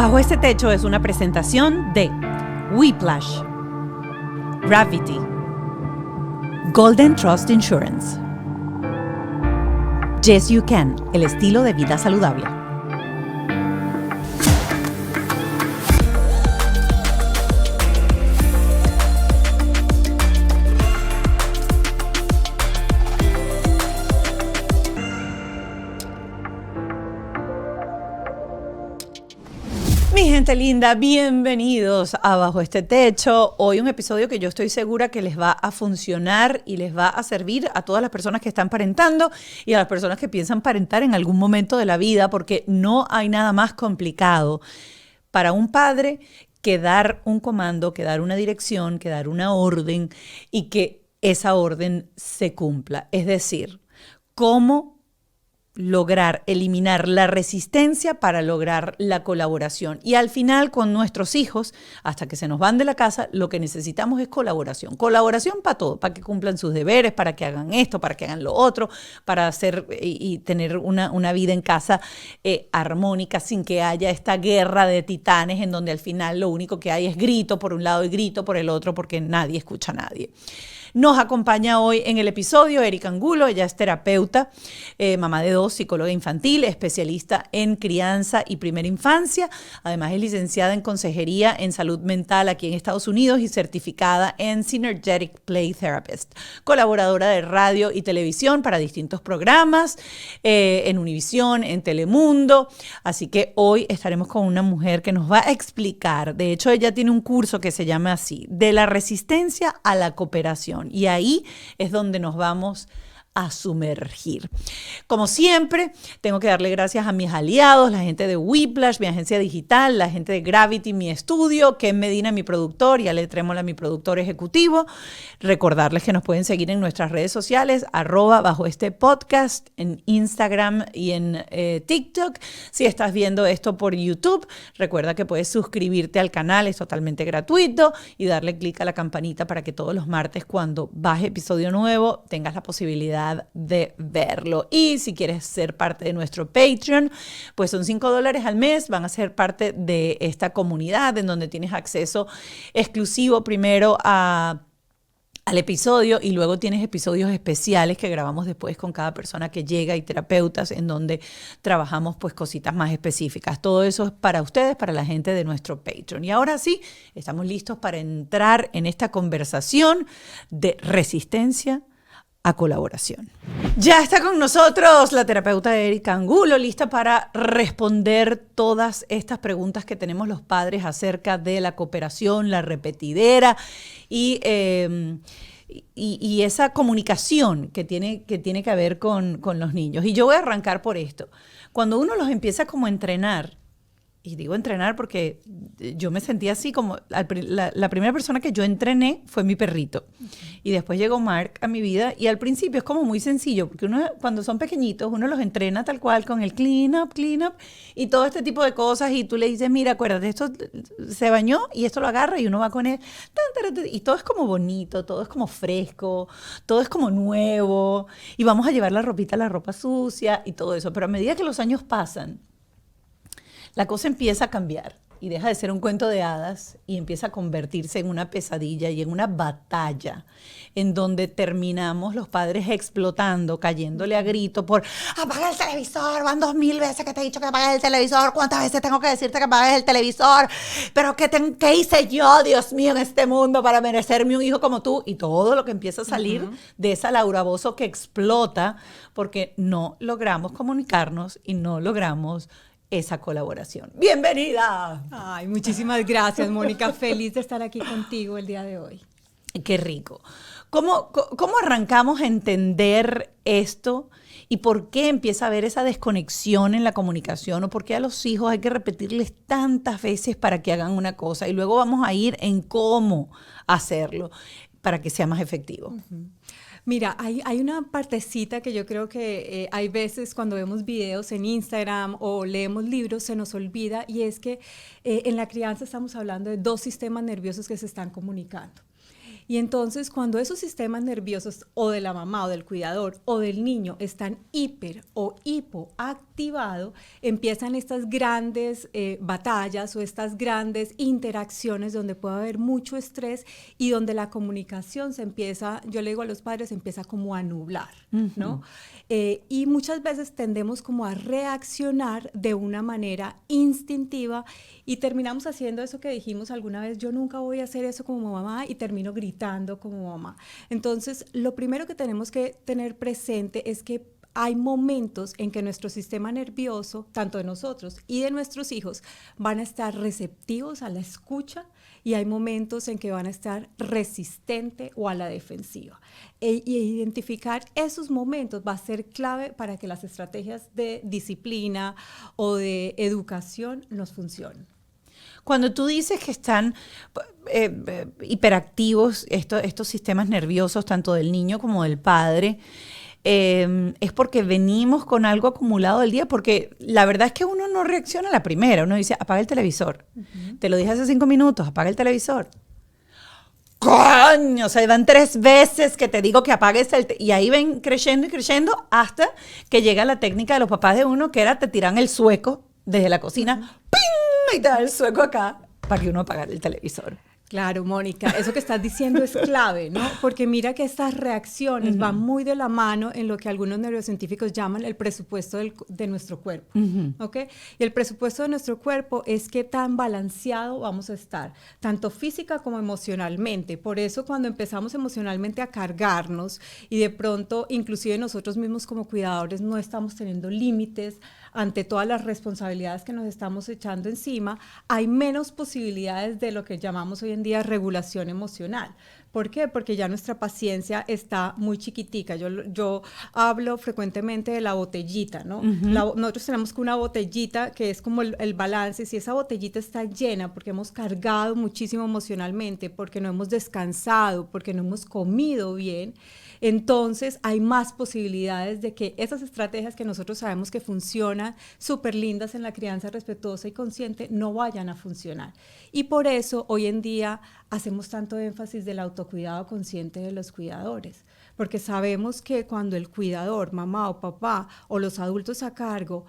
Bajo este techo es una presentación de Whiplash, Gravity, Golden Trust Insurance, Yes You Can, el estilo de vida saludable. Mi gente linda, bienvenidos a Bajo este Techo. Hoy un episodio que yo estoy segura que les va a funcionar y les va a servir a todas las personas que están parentando y a las personas que piensan parentar en algún momento de la vida, porque no hay nada más complicado para un padre que dar un comando, que dar una dirección, que dar una orden y que esa orden se cumpla. Es decir, cómo lograr eliminar la resistencia para lograr la colaboración. Y al final, con nuestros hijos, hasta que se nos van de la casa, lo que necesitamos es colaboración. Colaboración para todo, para que cumplan sus deberes, para que hagan esto, para que hagan lo otro, para hacer y tener una vida en casa armónica, sin que haya esta guerra de titanes en donde al final lo único que hay es grito por un lado y grito por el otro, porque nadie escucha a nadie. Nos acompaña hoy en el episodio Erika Angulo. Ella es terapeuta, mamá de 2, psicóloga infantil, especialista en crianza y primera infancia. Además es licenciada en consejería en salud mental aquí en Estados Unidos y certificada en Synergetic Play Therapist. Colaboradora de radio y televisión para distintos programas, en Univisión, en Telemundo. Así que hoy estaremos con una mujer que nos va a explicar. De hecho, ella tiene un curso que se llama así, de la resistencia a la cooperación. Y ahí es donde nos vamos a sumergir. Como siempre, tengo que darle gracias a mis aliados, la gente de Whiplash, mi agencia digital, la gente de Gravity, mi estudio, Ken Medina, mi productor, y Ale Trémola, mi productor ejecutivo. Recordarles que nos pueden seguir en nuestras redes sociales, @bajo este podcast, en Instagram y en TikTok. Si estás viendo esto por YouTube, recuerda que puedes suscribirte al canal, es totalmente gratuito, y darle clic a la campanita para que todos los martes, cuando baje episodio nuevo, tengas la posibilidad de verlo. Y si quieres ser parte de nuestro Patreon, pues son $5 al mes, van a ser parte de esta comunidad en donde tienes acceso exclusivo primero al episodio y luego tienes episodios especiales que grabamos después con cada persona que llega y terapeutas en donde trabajamos pues cositas más específicas. Todo eso es para ustedes, para la gente de nuestro Patreon. Y ahora sí, estamos listos para entrar en esta conversación de resistencia a colaboración. Ya está con nosotros la terapeuta Erika Angulo, lista para responder todas estas preguntas que tenemos los padres acerca de la cooperación, la repetidera y esa comunicación que tiene que ver con los niños. Y yo voy a arrancar por esto. Cuando uno los empieza como a entrenar, y digo entrenar porque yo me sentía así como, la primera persona que yo entrené fue mi perrito. Y después llegó Mark a mi vida y al principio es como muy sencillo, porque uno cuando son pequeñitos, uno los entrena tal cual con el clean up y todo este tipo de cosas y tú le dices, mira, acuérdate, esto se bañó y esto lo agarra y uno va con él. Y todo es como bonito, todo es como fresco, todo es como nuevo y vamos a llevar la ropa sucia y todo eso. Pero a medida que los años pasan, la cosa empieza a cambiar y deja de ser un cuento de hadas y empieza a convertirse en una pesadilla y en una batalla en donde terminamos los padres explotando, cayéndole a grito por apaga el televisor, van 2000 veces que te he dicho que apagues el televisor, ¿cuántas veces tengo que decirte que apagues el televisor? Pero ¿qué hice yo, Dios mío, en este mundo para merecerme un hijo como tú? Y todo lo que empieza a salir de esa Laura Bozzo que explota porque no logramos comunicarnos y no logramos esa colaboración. ¡Bienvenida! Ay, muchísimas gracias, Mónica. Feliz de estar aquí contigo el día de hoy. ¡Qué rico! ¿Cómo arrancamos a entender esto y por qué empieza a haber esa desconexión en la comunicación o por qué a los hijos hay que repetirles tantas veces para que hagan una cosa y luego vamos a ir en cómo hacerlo para que sea más efectivo? Mira, hay una partecita que yo creo que hay veces cuando vemos videos en Instagram o leemos libros se nos olvida y es que en la crianza estamos hablando de 2 sistemas nerviosos que se están comunicando. Y entonces cuando esos sistemas nerviosos o de la mamá o del cuidador o del niño están hiper o hipoactivados, empiezan estas grandes batallas o estas grandes interacciones donde puede haber mucho estrés y donde la comunicación se empieza, yo le digo a los padres, se empieza como a nublar, ¿no? Y muchas veces tendemos como a reaccionar de una manera instintiva y terminamos haciendo eso que dijimos alguna vez, yo nunca voy a hacer eso como mamá, y termino gritando como mamá. Entonces, lo primero que tenemos que tener presente es que hay momentos en que nuestro sistema nervioso, tanto de nosotros y de nuestros hijos, van a estar receptivos a la escucha y hay momentos en que van a estar resistentes o a la defensiva. Y identificar esos momentos va a ser clave para que las estrategias de disciplina o de educación nos funcionen. Cuando tú dices que están hiperactivos estos sistemas nerviosos, tanto del niño como del padre, es porque venimos con algo acumulado del día, porque la verdad es que uno no reacciona a la primera, uno dice, apaga el televisor. Te lo dije hace 5 minutos, apaga el televisor. ¡Coño! O sea, van 3 veces que te digo que apagues y ahí ven creciendo y creciendo hasta que llega la técnica de los papás de uno, que era te tiran el sueco desde la cocina, ¡ping! Y te da el sueco acá para que uno apague el televisor. Claro, Mónica, eso que estás diciendo es clave, ¿no? Porque mira que estas reacciones van muy de la mano en lo que algunos neurocientíficos llaman el presupuesto de nuestro cuerpo, ¿ok? Y el presupuesto de nuestro cuerpo es qué tan balanceado vamos a estar, tanto física como emocionalmente. Por eso cuando empezamos emocionalmente a cargarnos y de pronto, inclusive nosotros mismos como cuidadores, no estamos teniendo límites ante todas las responsabilidades que nos estamos echando encima, hay menos posibilidades de lo que llamamos hoy en día regulación emocional. ¿Por qué? Porque ya nuestra paciencia está muy chiquitica. Yo hablo frecuentemente de la botellita, ¿no? Nosotros tenemos una botellita que es como el balance. Si esa botellita está llena porque hemos cargado muchísimo emocionalmente, porque no hemos descansado, porque no hemos comido bien, entonces hay más posibilidades de que esas estrategias que nosotros sabemos que funcionan súper lindas en la crianza respetuosa y consciente no vayan a funcionar. Y por eso hoy en día hacemos tanto énfasis del autocuidado consciente de los cuidadores, porque sabemos que cuando el cuidador, mamá o papá o los adultos a cargo,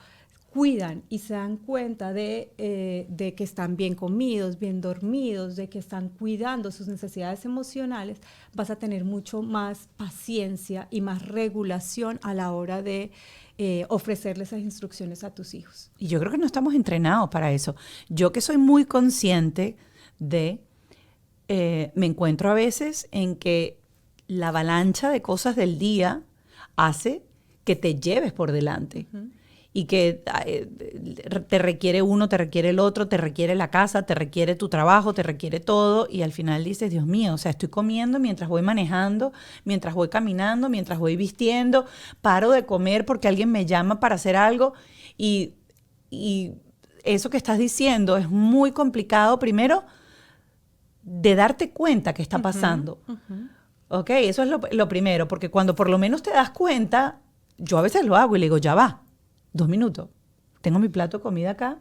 cuidan y se dan cuenta de que están bien comidos, bien dormidos, de que están cuidando sus necesidades emocionales, vas a tener mucho más paciencia y más regulación a la hora de ofrecerles esas instrucciones a tus hijos. Y yo creo que no estamos entrenados para eso. Yo que soy muy consciente de, me encuentro a veces en que la avalancha de cosas del día hace que te lleves por delante. Y que te requiere uno, te requiere el otro, te requiere la casa, te requiere tu trabajo, te requiere todo, y al final dices, Dios mío, o sea, estoy comiendo mientras voy manejando, mientras voy caminando, mientras voy vistiendo, paro de comer porque alguien me llama para hacer algo, y eso que estás diciendo es muy complicado, primero, de darte cuenta que está pasando. ¿Ok? Eso es lo primero, porque cuando por lo menos te das cuenta, yo a veces lo hago y le digo, ya va. 2 minutos. Tengo mi plato de comida acá,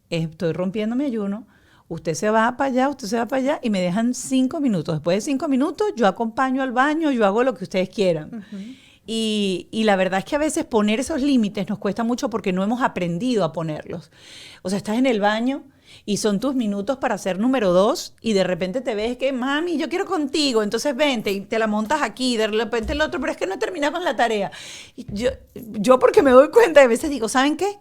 estoy rompiendo mi ayuno, usted se va para allá, usted se va para allá y me dejan 5 minutos. Después de 5 minutos yo acompaño al baño, yo hago lo que ustedes quieran. Y la verdad es que a veces poner esos límites nos cuesta mucho porque no hemos aprendido a ponerlos. O sea, estás en el baño y son tus minutos para ser número 2 y de repente te ves que, mami, yo quiero contigo, entonces vente y te la montas aquí, de repente el otro, pero es que no he terminado con la tarea. Y yo porque me doy cuenta, a veces digo, ¿saben qué?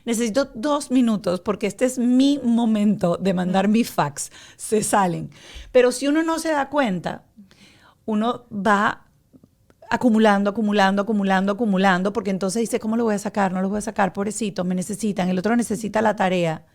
Necesito 2 minutos porque este es mi momento de mandar mi fax. Se salen. Pero si uno no se da cuenta, uno va acumulando, porque entonces dice, ¿cómo lo voy a sacar? No lo voy a sacar, pobrecitos, me necesitan, el otro necesita la tarea.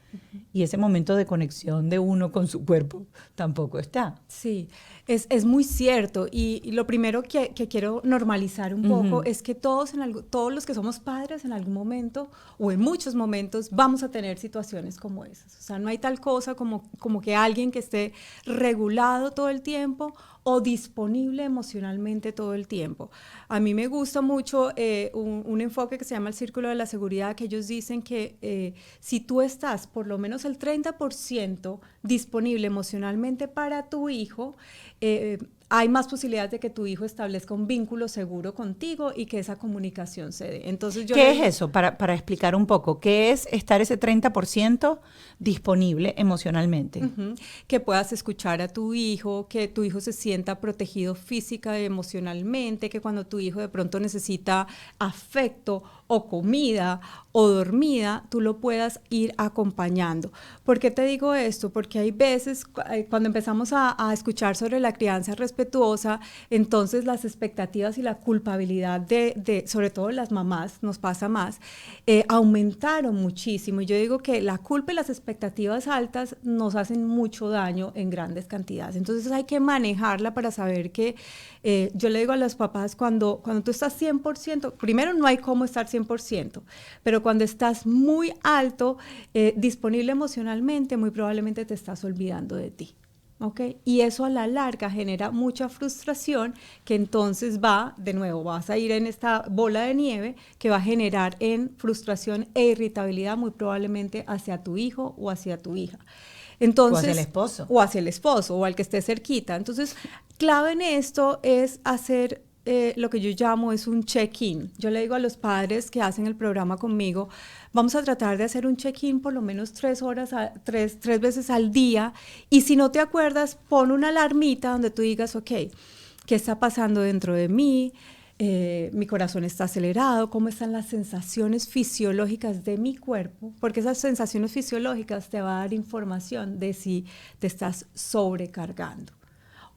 Y ese momento de conexión de uno con su cuerpo tampoco está. Sí, es muy cierto. Y lo primero que quiero normalizar un poco es que todos los que somos padres en algún momento o en muchos momentos vamos a tener situaciones como esas. O sea, no hay tal cosa como que alguien que esté regulado todo el tiempo o disponible emocionalmente todo el tiempo. A mí me gusta mucho un enfoque que se llama el círculo de la seguridad, que ellos dicen que si tú estás por lo menos el 30% disponible emocionalmente para tu hijo, hay más posibilidades de que tu hijo establezca un vínculo seguro contigo y que esa comunicación se dé. Entonces, ¿Qué es eso? Para explicar un poco, ¿qué es estar ese 30% disponible emocionalmente? Que puedas escuchar a tu hijo, que tu hijo se sienta protegido física y emocionalmente, que cuando tu hijo de pronto necesita afecto o comida o dormida, tú lo puedas ir acompañando. ¿Por qué te digo esto? Porque hay veces cuando empezamos a escuchar sobre la crianza respetuosa, entonces las expectativas y la culpabilidad de sobre todo las mamás, nos pasa más, aumentaron muchísimo. Y yo digo que la culpa y las expectativas altas nos hacen mucho daño en grandes cantidades. Entonces hay que manejarla para saber que yo le digo a los papás, cuando tú estás 100%, primero no hay cómo estar 100%, pero cuando estás muy alto, disponible emocionalmente, muy probablemente te estás olvidando de ti. ¿Okay? Y eso a la larga genera mucha frustración, que entonces de nuevo, vas a ir en esta bola de nieve que va a generar en frustración e irritabilidad muy probablemente hacia tu hijo o hacia tu hija. Entonces, o hacia el esposo. O hacia el esposo o al que esté cerquita. Entonces, clave en esto es hacer lo que yo llamo es un check-in. Yo le digo a los padres que hacen el programa conmigo, vamos a tratar de hacer un check-in por lo menos 3 veces al día, y si no te acuerdas, pon una alarmita donde tú digas, ok, ¿qué está pasando dentro de mí? Mi corazón está acelerado, cómo están las sensaciones fisiológicas de mi cuerpo, porque esas sensaciones fisiológicas te van a dar información de si te estás sobrecargando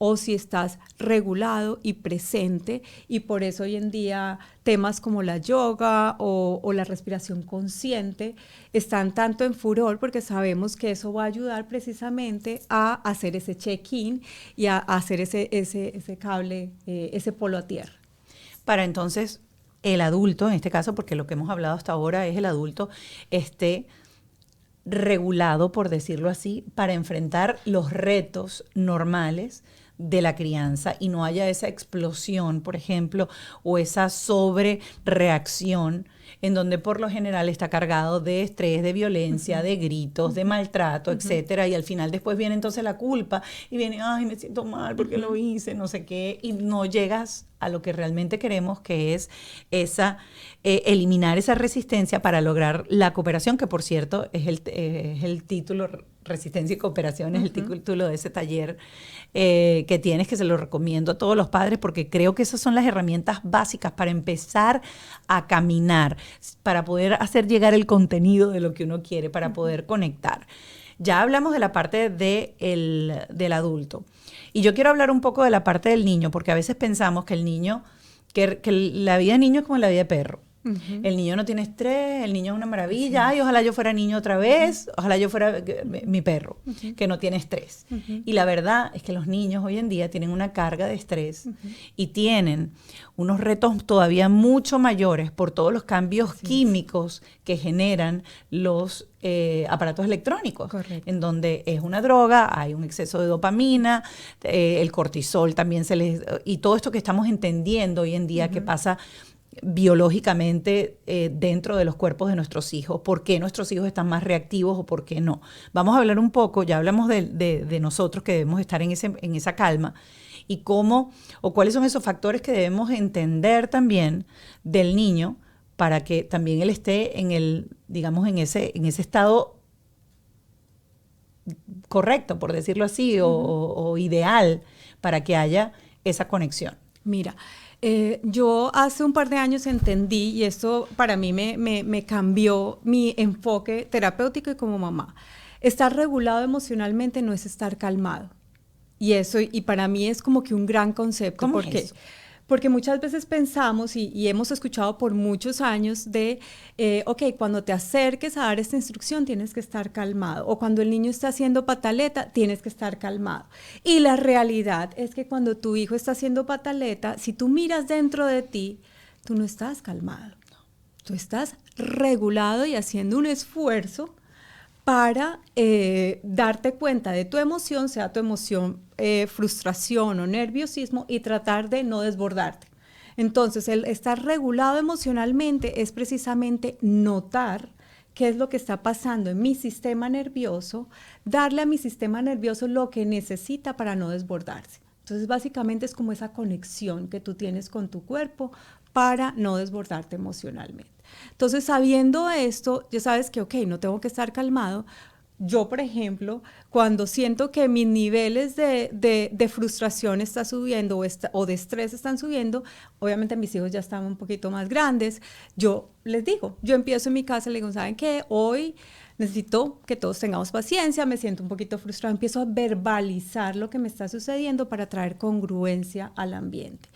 o si estás regulado y presente, y por eso hoy en día temas como la yoga o la respiración consciente están tanto en furor, porque sabemos que eso va a ayudar precisamente a hacer ese check-in y a hacer ese cable, ese polo a tierra. Para entonces el adulto, en este caso, porque lo que hemos hablado hasta ahora es el adulto, esté regulado, por decirlo así, para enfrentar los retos normales de la crianza y no haya esa explosión, por ejemplo, o esa sobrereacción en donde por lo general está cargado de estrés, de violencia, de gritos, de maltrato, etcétera, y al final después viene entonces la culpa y viene, ay, me siento mal porque lo hice, no sé qué, y no llegas a lo que realmente queremos, que es eliminar esa resistencia para lograr la cooperación, que por cierto es el título, Resistencia y Cooperación, es el título de ese taller que tienes, que se lo recomiendo a todos los padres, porque creo que esas son las herramientas básicas para empezar a caminar, para poder hacer llegar el contenido de lo que uno quiere, para poder conectar. Ya hablamos de la parte del adulto. Y yo quiero hablar un poco de la parte del niño, porque a veces pensamos que el niño, que la vida de niño es como la vida de perro. El niño no tiene estrés, el niño es una maravilla, ay, ojalá yo fuera niño otra vez, ojalá yo fuera mi perro, que no tiene estrés. Y la verdad es que los niños hoy en día tienen una carga de estrés y tienen unos retos todavía mucho mayores por todos los cambios químicos que generan los aparatos electrónicos. Correcto. En donde es una droga, hay un exceso de dopamina, el cortisol también y todo esto que estamos entendiendo hoy en día que pasa biológicamente dentro de los cuerpos de nuestros hijos, por qué nuestros hijos están más reactivos o por qué no. Vamos a hablar un poco, ya hablamos de nosotros que debemos estar en esa calma, y cómo o cuáles son esos factores que debemos entender también del niño para que también él esté digamos, en ese estado correcto, por decirlo así, o ideal, para que haya esa conexión. Mira, yo hace un par de años entendí, y esto para mí me cambió mi enfoque terapéutico y como mamá. Estar regulado emocionalmente no es estar calmado. Y para mí es como que un gran concepto. ¿Cómo ¿Por es qué? eso? Porque muchas veces pensamos y hemos escuchado por muchos años ok, cuando te acerques a dar esta instrucción tienes que estar calmado, o cuando el niño está haciendo pataleta tienes que estar calmado. Y la realidad es que cuando tu hijo está haciendo pataleta, si tú miras dentro de ti, tú no estás calmado. Tú estás regulado y haciendo un esfuerzo para darte cuenta de tu emoción, sea tu emoción frustración o nerviosismo, y tratar de no desbordarte. Entonces, el estar regulado emocionalmente es precisamente notar qué es lo que está pasando en mi sistema nervioso, darle a mi sistema nervioso lo que necesita para no desbordarse. Entonces, básicamente es como esa conexión que tú tienes con tu cuerpo para no desbordarte emocionalmente. Entonces, sabiendo esto, ya sabes que, ok, no tengo que estar calmado. Yo, por ejemplo, cuando siento que mis niveles de frustración están subiendo o de estrés están subiendo, obviamente mis hijos ya están un poquito más grandes, yo les digo, yo empiezo en mi casa y les digo, ¿saben qué? Hoy necesito que todos tengamos paciencia, me siento un poquito frustrado, empiezo a verbalizar lo que me está sucediendo para traer congruencia al ambiente.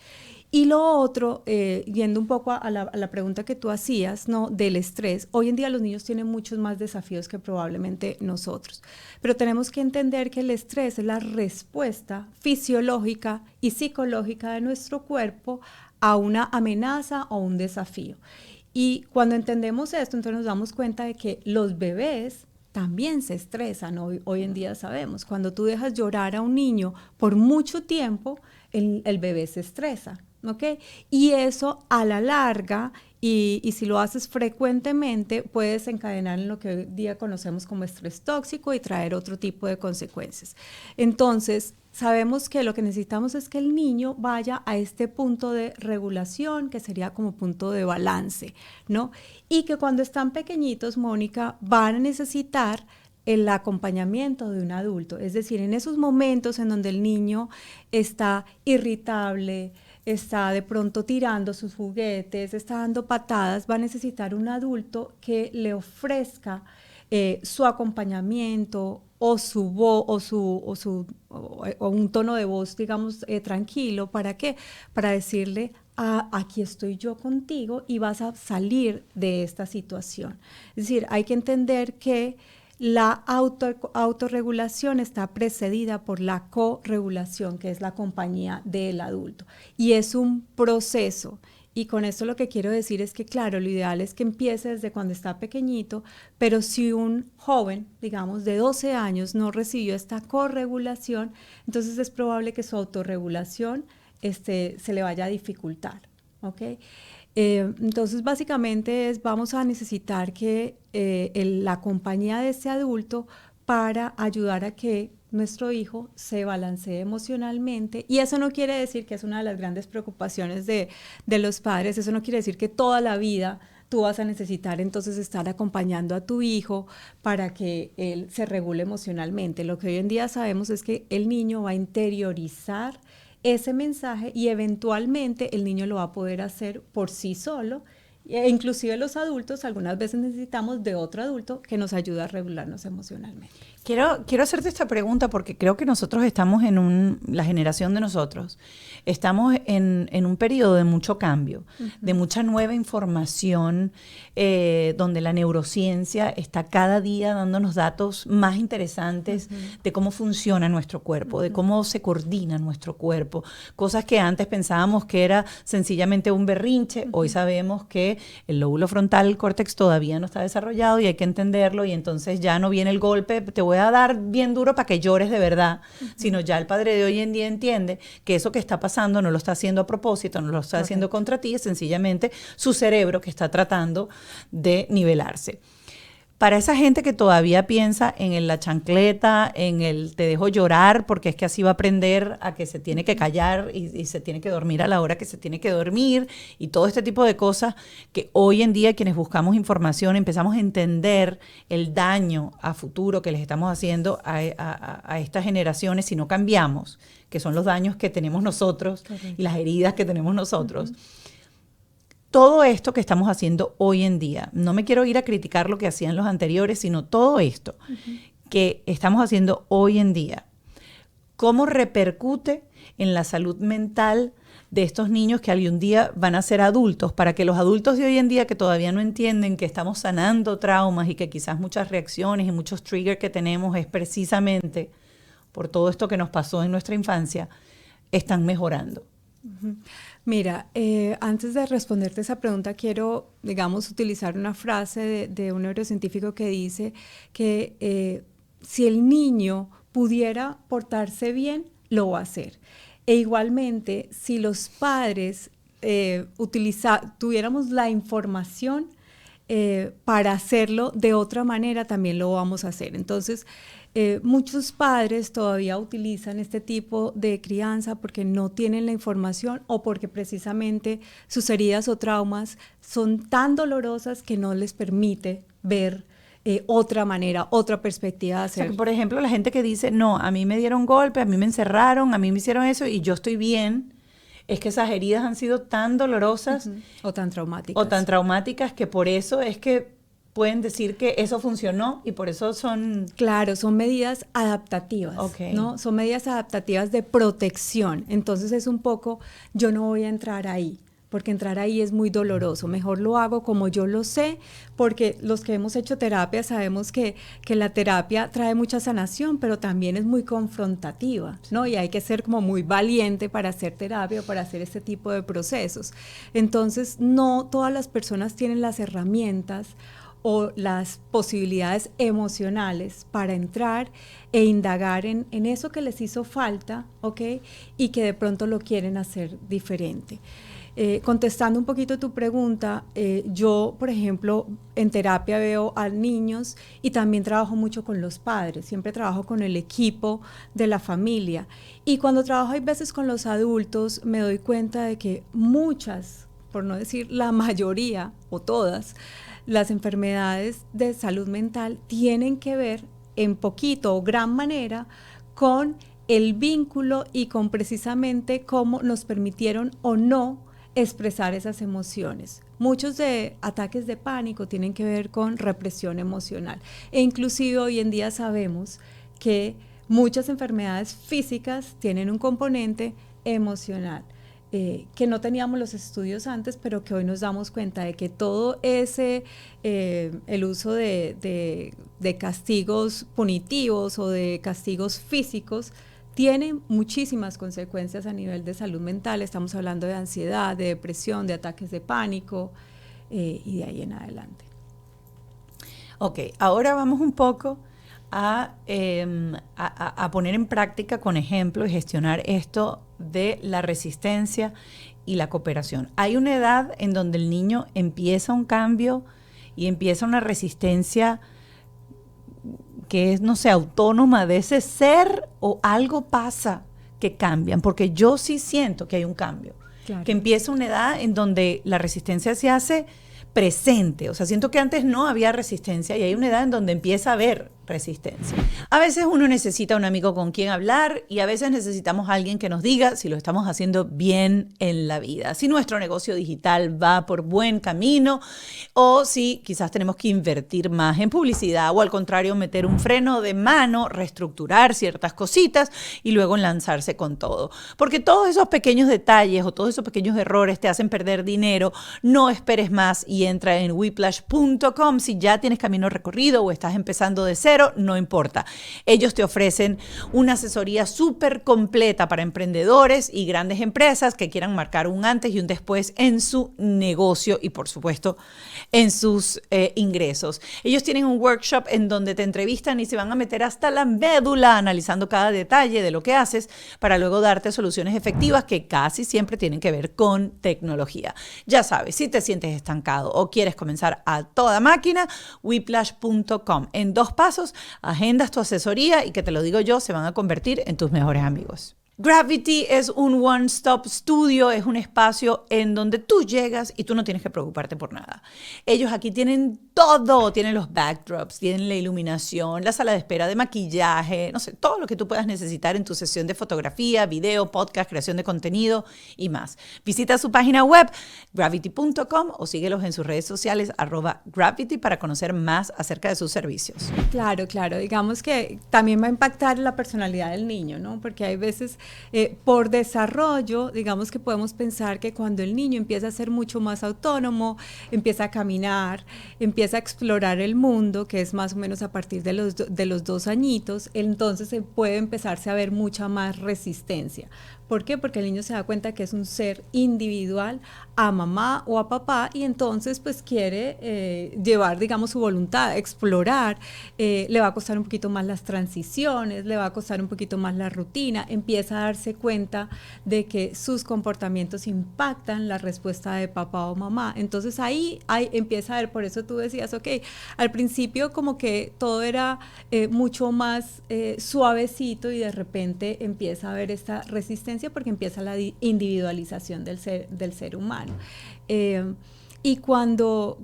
Y lo otro, yendo un poco a la pregunta que tú hacías, ¿no? Del estrés. Hoy en día los niños tienen muchos más desafíos que probablemente nosotros, pero tenemos que entender que el estrés es la respuesta fisiológica y psicológica de nuestro cuerpo a una amenaza o un desafío. Y cuando entendemos esto, entonces nos damos cuenta de que los bebés también se estresan. Hoy en día sabemos, cuando tú dejas llorar a un niño por mucho tiempo, el bebé se estresa. ¿Okay? Y eso a la larga, y si lo haces frecuentemente, puede desencadenar en lo que hoy día conocemos como estrés tóxico y traer otro tipo de consecuencias. Entonces, sabemos que lo que necesitamos es que el niño vaya a este punto de regulación, que sería como punto de balance, ¿no? Y que cuando están pequeñitos, Mónica, van a necesitar el acompañamiento de un adulto. Es decir, en esos momentos en donde el niño está irritable, está de pronto tirando sus juguetes, está dando patadas, va a necesitar un adulto que le ofrezca su acompañamiento o su voz o un tono de voz, digamos, tranquilo. ¿Para qué? Para decirle, aquí estoy yo contigo y vas a salir de esta situación. Es decir, hay que entender que la autorregulación está precedida por la corregulación, que es la compañía del adulto. Y es un proceso. Y con esto lo que quiero decir es que, claro, lo ideal es que empiece desde cuando está pequeñito, pero si un joven, digamos, de 12 años no recibió esta corregulación, entonces es probable que su autorregulación se le vaya a dificultar. ¿Ok? Entonces, básicamente vamos a necesitar que la compañía de ese adulto para ayudar a que nuestro hijo se balancee emocionalmente. Y eso no quiere decir, que es una de las grandes preocupaciones de los padres, eso no quiere decir que toda la vida tú vas a necesitar entonces estar acompañando a tu hijo para que él se regule emocionalmente. Lo que hoy en día sabemos es que el niño va a interiorizar ese mensaje y eventualmente el niño lo va a poder hacer por sí solo, e inclusive los adultos algunas veces necesitamos de otro adulto que nos ayude a regularnos emocionalmente. Quiero hacerte esta pregunta porque creo que nosotros estamos la generación de nosotros, estamos en un periodo de mucho cambio, de mucha nueva información, donde la neurociencia está cada día dándonos datos más interesantes de cómo funciona nuestro cuerpo, de cómo se coordina nuestro cuerpo, cosas que antes pensábamos que era sencillamente un berrinche, hoy sabemos que el lóbulo frontal, el córtex todavía no está desarrollado y hay que entenderlo, y entonces ya no viene el golpe, te voy a dar bien duro para que llores de verdad, sino ya el padre de hoy en día entiende que eso que está pasando no lo está haciendo a propósito, no lo está haciendo contra ti, es sencillamente su cerebro que está tratando de nivelarse. Para esa gente que todavía piensa en la chancleta, en el te dejo llorar, porque es que así va a aprender a que se tiene que callar y se tiene que dormir a la hora que se tiene que dormir, y todo este tipo de cosas que hoy en día quienes buscamos información empezamos a entender el daño a futuro que les estamos haciendo a estas generaciones si no cambiamos, que son los daños que tenemos nosotros y las heridas que tenemos nosotros. Todo esto que estamos haciendo hoy en día, no me quiero ir a criticar lo que hacían los anteriores, sino todo esto que estamos haciendo hoy en día, ¿cómo repercute en la salud mental de estos niños que algún día van a ser adultos? Para que los adultos de hoy en día, que todavía no entienden que estamos sanando traumas y que quizás muchas reacciones y muchos triggers que tenemos es precisamente por todo esto que nos pasó en nuestra infancia, están mejorando. Mira, antes de responderte esa pregunta, quiero, digamos, utilizar una frase de un neurocientífico que dice que si el niño pudiera portarse bien, lo va a hacer. E igualmente, si los padres tuviéramos la información para hacerlo de otra manera, también lo vamos a hacer. Entonces, muchos padres todavía utilizan este tipo de crianza porque no tienen la información o porque precisamente sus heridas o traumas son tan dolorosas que no les permite ver otra manera, otra perspectiva de hacer. O sea, que, por ejemplo, la gente que dice, no, a mí me dieron golpe, a mí me encerraron, a mí me hicieron eso y yo estoy bien, es que esas heridas han sido tan dolorosas o tan traumáticas que por eso es que pueden decir que eso funcionó y por eso son... Claro, son medidas adaptativas, ¿no? Son medidas adaptativas de protección. Entonces es un poco, yo no voy a entrar ahí, porque entrar ahí es muy doloroso. Mejor lo hago como yo lo sé, porque los que hemos hecho terapia sabemos que la terapia trae mucha sanación, pero también es muy confrontativa, ¿no? Y hay que ser como muy valiente para hacer terapia o para hacer este tipo de procesos. Entonces, no todas las personas tienen las herramientas o las posibilidades emocionales para entrar e indagar en eso que les hizo falta, ¿ok? Y que de pronto lo quieren hacer diferente. Contestando un poquito tu pregunta, yo, por ejemplo, en terapia veo a niños y también trabajo mucho con los padres, siempre trabajo con el equipo de la familia. Y cuando trabajo hay veces con los adultos, me doy cuenta de que muchas, por no decir la mayoría o todas, las enfermedades de salud mental tienen que ver en poquito o gran manera con el vínculo y con precisamente cómo nos permitieron o no expresar esas emociones. Muchos de ataques de pánico tienen que ver con represión emocional e inclusive hoy en día sabemos que muchas enfermedades físicas tienen un componente emocional. Que no teníamos los estudios antes, pero que hoy nos damos cuenta de que todo ese, el uso de castigos punitivos o de castigos físicos tiene muchísimas consecuencias a nivel de salud mental. Estamos hablando de ansiedad, de depresión, de ataques de pánico y de ahí en adelante. Ok, ahora vamos un poco a poner en práctica con ejemplo y gestionar esto de la resistencia y la cooperación. Hay una edad en donde el niño empieza un cambio y empieza una resistencia que es, no sé, autónoma de ese ser o algo pasa que cambian, porque yo sí siento que hay un cambio, claro. Que empieza una edad en donde la resistencia se hace presente, o sea, siento que antes no había resistencia y hay una edad en donde empieza a haber resistencia. A veces uno necesita un amigo con quien hablar y a veces necesitamos a alguien que nos diga si lo estamos haciendo bien en la vida, si nuestro negocio digital va por buen camino o si quizás tenemos que invertir más en publicidad o al contrario meter un freno de mano, reestructurar ciertas cositas y luego lanzarse con todo. Porque todos esos pequeños detalles o todos esos pequeños errores te hacen perder dinero. No esperes más y entra en whiplash.com si ya tienes camino recorrido o estás empezando de cero. No importa. Ellos te ofrecen una asesoría súper completa para emprendedores y grandes empresas que quieran marcar un antes y un después en su negocio y, por supuesto, en sus ingresos. Ellos tienen un workshop en donde te entrevistan y se van a meter hasta la médula analizando cada detalle de lo que haces para luego darte soluciones efectivas que casi siempre tienen que ver con tecnología. Ya sabes, si te sientes estancado o quieres comenzar a toda máquina, whiplash.com. En 2 pasos, agendas tu asesoría y que te lo digo yo, se van a convertir en tus mejores amigos. Gravity es un one-stop studio, es un espacio en donde tú llegas y tú no tienes que preocuparte por nada. Ellos aquí tienen todo, tienen los backdrops, tienen la iluminación, la sala de espera de maquillaje, no sé, todo lo que tú puedas necesitar en tu sesión de fotografía, video, podcast, creación de contenido y más. Visita su página web, gravity.com o síguelos en sus redes sociales, @gravity, para conocer más acerca de sus servicios. Claro, digamos que también va a impactar la personalidad del niño, ¿no? Porque hay veces Por desarrollo, digamos que podemos pensar que cuando el niño empieza a ser mucho más autónomo, empieza a caminar, empieza a explorar el mundo, que es más o menos a partir de los 2 añitos, entonces se puede empezarse a ver mucha más resistencia. ¿Por qué? Porque el niño se da cuenta que es un ser individual a mamá o a papá y entonces pues quiere llevar, digamos, su voluntad, explorar, le va a costar un poquito más las transiciones, le va a costar un poquito más la rutina, empieza a darse cuenta de que sus comportamientos impactan la respuesta de papá o mamá. Entonces ahí empieza a ver, por eso tú decías, ok, al principio como que todo era mucho más suavecito y de repente empieza a haber esta resistencia porque empieza la individualización del ser humano. Y cuando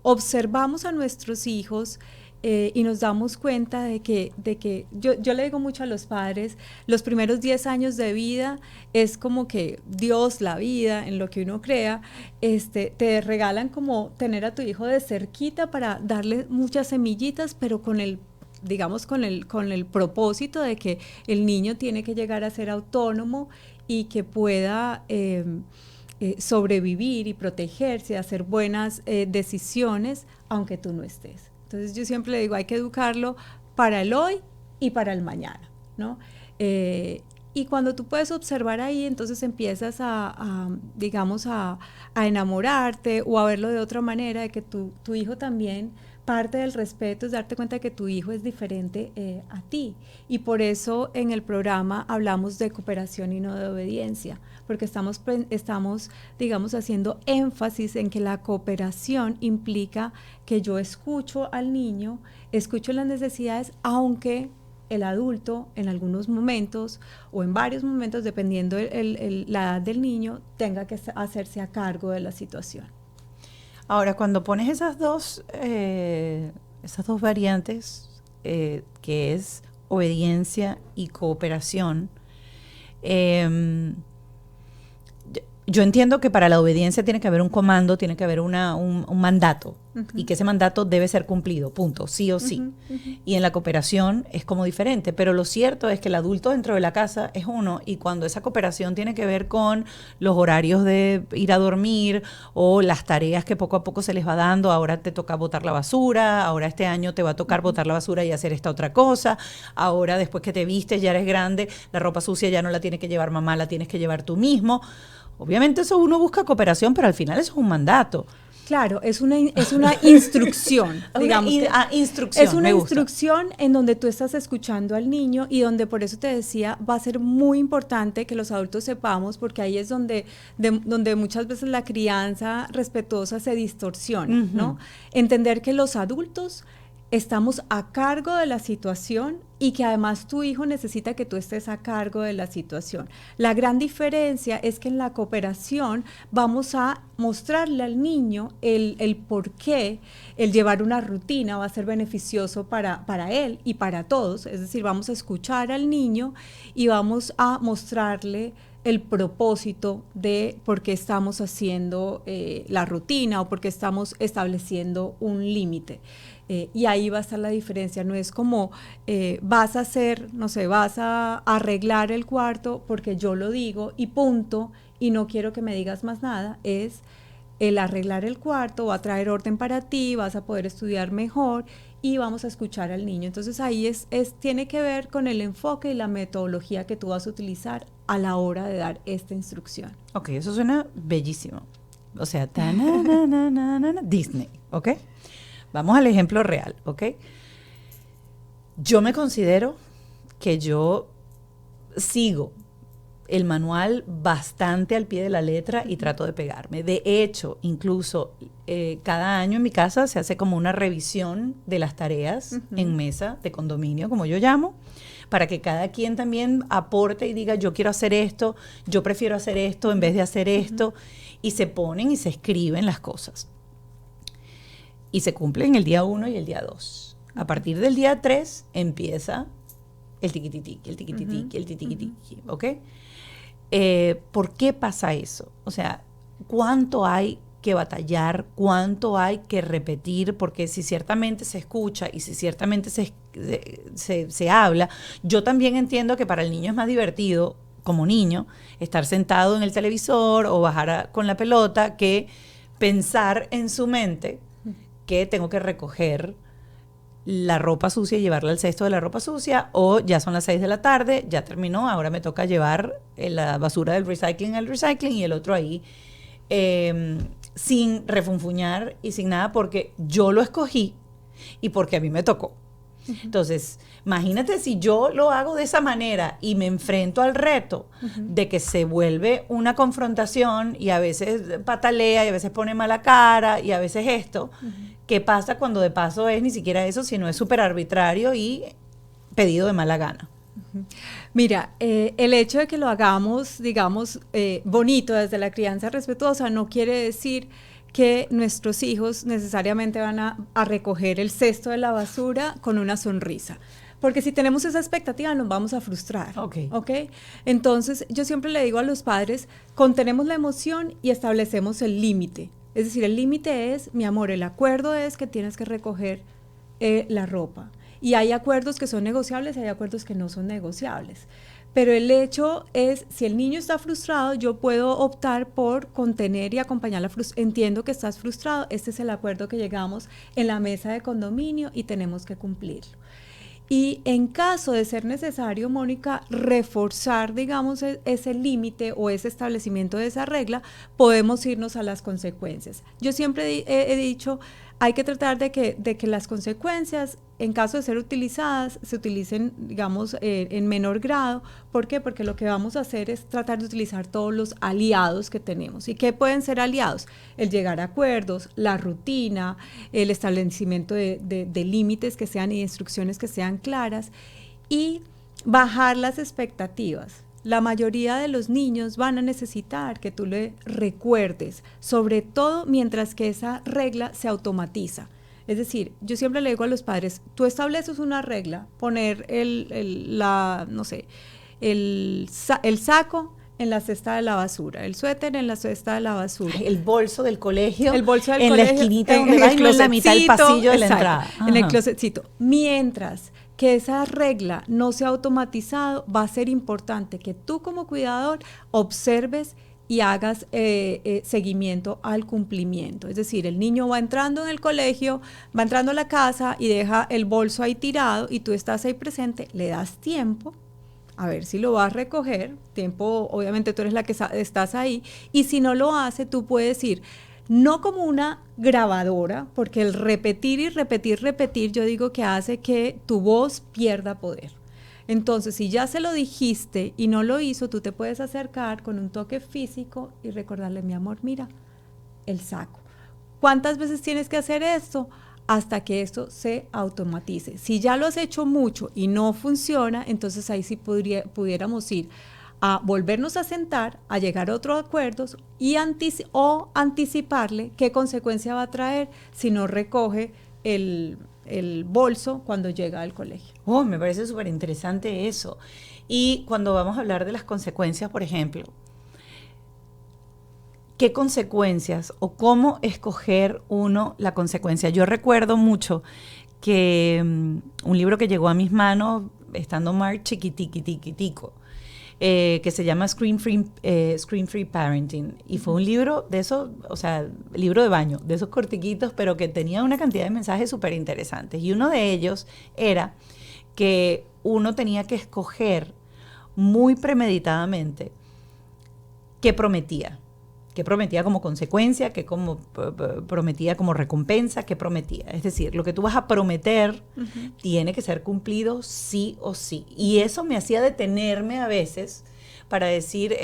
observamos a nuestros hijos y nos damos cuenta de que yo le digo mucho a los padres, los primeros 10 años de vida es como que Dios, la vida, en lo que uno crea, te regalan como tener a tu hijo de cerquita para darle muchas semillitas, pero con el propósito de que el niño tiene que llegar a ser autónomo y que pueda sobrevivir y protegerse, hacer buenas decisiones, aunque tú no estés. Entonces yo siempre le digo, hay que educarlo para el hoy y para el mañana, ¿no? Y cuando tú puedes observar ahí, entonces empiezas a enamorarte o a verlo de otra manera, de que tu hijo también, parte del respeto es darte cuenta de que tu hijo es diferente a ti. Y por eso en el programa hablamos de cooperación y no de obediencia, porque estamos digamos, haciendo énfasis en que la cooperación implica que yo escucho al niño, escucho las necesidades, aunque el adulto en algunos momentos o en varios momentos, dependiendo la edad del niño, tenga que hacerse a cargo de la situación. Ahora, cuando pones esas dos variantes, que es obediencia y cooperación, yo entiendo que para la obediencia tiene que haber un comando, tiene que haber un mandato, y que ese mandato debe ser cumplido, punto, sí o sí. Y en la cooperación es como diferente, pero lo cierto es que el adulto dentro de la casa es uno, y cuando esa cooperación tiene que ver con los horarios de ir a dormir o las tareas que poco a poco se les va dando, ahora te toca botar la basura, ahora este año te va a tocar botar la basura y hacer esta otra cosa, ahora después que te vistes ya eres grande, la ropa sucia ya no la tiene que llevar mamá, la tienes que llevar tú mismo. Obviamente eso uno busca cooperación, pero al final eso es un mandato. Claro, es una instrucción, digamos. Instrucción, es una instrucción en donde tú estás escuchando al niño y donde, por eso te decía, va a ser muy importante que los adultos sepamos, porque ahí es donde muchas veces la crianza respetuosa se distorsiona, ¿no? Entender que los adultos estamos a cargo de la situación y que además tu hijo necesita que tú estés a cargo de la situación. La gran diferencia es que en la cooperación vamos a mostrarle al niño el por qué el llevar una rutina va a ser beneficioso para él y para todos. Es decir, vamos a escuchar al niño y vamos a mostrarle el propósito de por qué estamos haciendo la rutina o por qué estamos estableciendo un límite. Y ahí va a estar la diferencia, no es como vas a hacer, no sé, vas a arreglar el cuarto porque yo lo digo y punto, y no quiero que me digas más nada, es el arreglar el cuarto, va a traer orden para ti, vas a poder estudiar mejor y vamos a escuchar al niño. Entonces ahí tiene que ver con el enfoque y la metodología que tú vas a utilizar a la hora de dar esta instrucción. Ok, eso suena bellísimo. O sea, Disney, ¿ok? Vamos al ejemplo real, ¿ok? Yo me considero que yo sigo el manual bastante al pie de la letra y trato de pegarme. De hecho, incluso cada año en mi casa se hace como una revisión de las tareas en mesa de condominio, como yo llamo, para que cada quien también aporte y diga, yo quiero hacer esto, yo prefiero hacer esto en vez de hacer esto, y se ponen y se escriben las cosas. Y se cumplen el día 1 y el día 2. A partir del día 3 empieza el tiquititiqui, el tiquititiqui, el tiquititiqui, ¿ok? ¿Por qué pasa eso? O sea, ¿cuánto hay que batallar, cuánto hay que repetir, porque si ciertamente se escucha y si ciertamente se habla, yo también entiendo que para el niño es más divertido, como niño, estar sentado en el televisor o bajar con la pelota que pensar en su mente que tengo que recoger la ropa sucia y llevarla al cesto de la ropa sucia, o ya son las 6 de la tarde, ya terminó, ahora me toca llevar la basura del recycling al recycling y el otro ahí, sin refunfuñar y sin nada, porque yo lo escogí y porque a mí me tocó. Entonces, imagínate si yo lo hago de esa manera y me enfrento al reto de que se vuelve una confrontación y a veces patalea y a veces pone mala cara y a veces esto. ¿Qué pasa cuando de paso es ni siquiera eso, sino es súper arbitrario y pedido de mala gana? Mira, el hecho de que lo hagamos, digamos, bonito desde la crianza respetuosa no quiere decir que nuestros hijos necesariamente van a recoger el cesto de la basura con una sonrisa. Porque si tenemos esa expectativa nos vamos a frustrar. ¿Okay? Entonces, yo siempre le digo a los padres, contenemos la emoción y establecemos el límite. Es decir, el límite es, mi amor, el acuerdo es que tienes que recoger la ropa. Y hay acuerdos que son negociables y hay acuerdos que no son negociables. Pero el hecho es, si el niño está frustrado, yo puedo optar por contener y acompañar la frustración. Entiendo que estás frustrado, este es el acuerdo que llegamos en la mesa de condominio y tenemos que cumplirlo. Y en caso de ser necesario, Mónica, reforzar, digamos, ese límite o ese establecimiento de esa regla, podemos irnos a las consecuencias. Yo siempre he dicho, hay que tratar de que las consecuencias, en caso de ser utilizadas, se utilicen, digamos, en menor grado. ¿Por qué? Porque lo que vamos a hacer es tratar de utilizar todos los aliados que tenemos. ¿Y qué pueden ser aliados? El llegar a acuerdos, la rutina, el establecimiento de límites que sean y de instrucciones que sean claras y bajar las expectativas. La mayoría de los niños van a necesitar que tú le recuerdes, sobre todo mientras que esa regla se automatiza. Es decir, yo siempre le digo a los padres, tú estableces una regla, poner el saco en la cesta de la basura, el suéter en la cesta de la basura. El bolso del colegio. El bolso del en colegio. La esquinita donde va en la mitad del pasillo de la entrada. En el closetcito. Mientras que esa regla no sea automatizado, va a ser importante que tú como cuidador observes y hagas seguimiento al cumplimiento. Es decir, el niño va entrando en el colegio, va entrando a la casa y deja el bolso ahí tirado y tú estás ahí presente, le das tiempo a ver si lo va a recoger, tiempo, obviamente tú eres la que estás ahí, y si no lo hace, tú puedes ir, no como una grabadora, porque el repetir y repetir, yo digo que hace que tu voz pierda poder. Entonces, si ya se lo dijiste y no lo hizo, tú te puedes acercar con un toque físico y recordarle, mi amor, mira, el saco. ¿Cuántas veces tienes que hacer esto? Hasta que esto se automatice. Si ya lo has hecho mucho y no funciona, entonces ahí sí pudiéramos ir a volvernos a sentar, a llegar a otros acuerdos y anticiparle qué consecuencia va a traer si no recoge el bolso cuando llega al colegio. Oh, me parece súper interesante eso. Y cuando vamos a hablar de las consecuencias, por ejemplo, ¿qué consecuencias o cómo escoger uno la consecuencia? Yo recuerdo mucho que un libro que llegó a mis manos, estando Mark chiquitico, que se llama Screen Free Parenting. Y fue un libro de esos, o sea, libro de baño, de esos cortiquitos, pero que tenía una cantidad de mensajes súper interesantes. Y uno de ellos era que uno tenía que escoger muy premeditadamente qué prometía como consecuencia, qué prometía como recompensa, qué prometía. Es decir, lo que tú vas a prometer tiene que ser cumplido sí o sí. Y eso me hacía detenerme a veces para decir,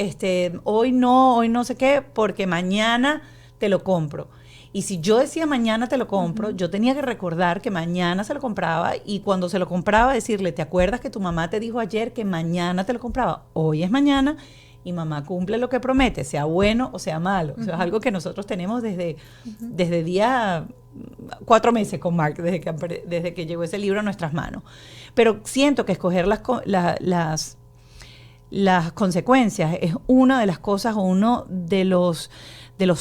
hoy no sé qué, porque mañana te lo compro. Y si yo decía mañana te lo compro, yo tenía que recordar que mañana se lo compraba y cuando se lo compraba decirle, ¿te acuerdas que tu mamá te dijo ayer que mañana te lo compraba? Hoy es mañana y mamá cumple lo que promete, sea bueno o sea malo. O sea, es algo que nosotros tenemos desde día 4 meses con Mark, desde que llegó ese libro a nuestras manos. Pero siento que escoger las consecuencias es una de las cosas o uno de los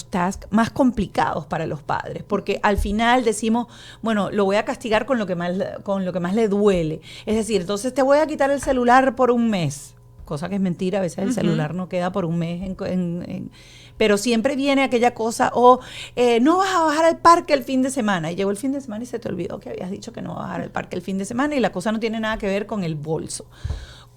tasks más complicados para los padres, porque al final decimos, bueno, lo voy a castigar con lo que más le duele. Es decir, entonces te voy a quitar el celular por un mes, cosa que es mentira, a veces el celular no queda por un mes pero siempre viene aquella cosa, no vas a bajar al parque el fin de semana, y llegó el fin de semana y se te olvidó que habías dicho que no vas a bajar al parque el fin de semana, y la cosa no tiene nada que ver con el bolso.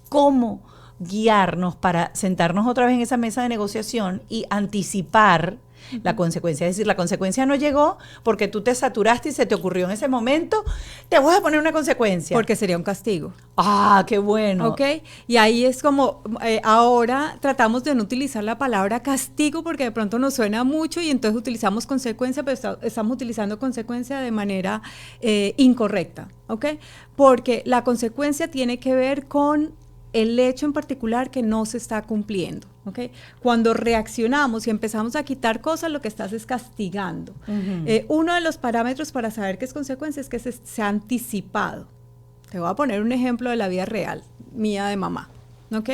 ¿Cómo guiarnos para sentarnos otra vez en esa mesa de negociación y anticipar la consecuencia? Es decir, la consecuencia no llegó porque tú te saturaste y se te ocurrió en ese momento, te voy a poner una consecuencia. Porque sería un castigo. Ah, qué bueno. ¿Ok? Y ahí es como, ahora tratamos de no utilizar la palabra castigo porque de pronto nos suena mucho y entonces utilizamos consecuencia, pero estamos utilizando consecuencia de manera incorrecta. ¿Ok? Porque la consecuencia tiene que ver con el hecho en particular que no se está cumpliendo, ¿ok? Cuando reaccionamos y empezamos a quitar cosas, lo que estás es castigando. Uno de los parámetros para saber qué es consecuencia es que se ha anticipado. Te voy a poner un ejemplo de la vida real, mía de mamá, ¿ok?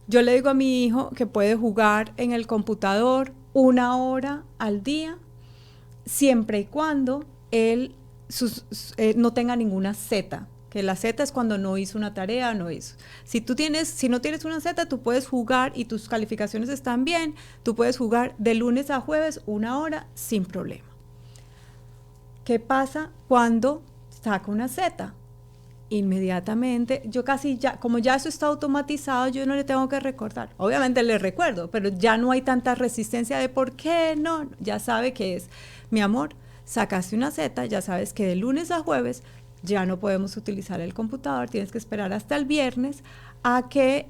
Yo le digo a mi hijo que puede jugar en el computador 1 hora al día, siempre y cuando él no tenga ninguna Z. Que la Z es cuando no hizo una tarea, no hizo. Si no tienes una Z, tú puedes jugar y tus calificaciones están bien, tú puedes jugar de lunes a jueves 1 hora sin problema. ¿Qué pasa cuando saca una Z? Inmediatamente, yo casi ya, como ya eso está automatizado, yo no le tengo que recordar. Obviamente le recuerdo, pero ya no hay tanta resistencia de por qué no. Ya sabe que es, mi amor, sacaste una Z, ya sabes que de lunes a jueves ya no podemos utilizar el computador, tienes que esperar hasta el viernes a que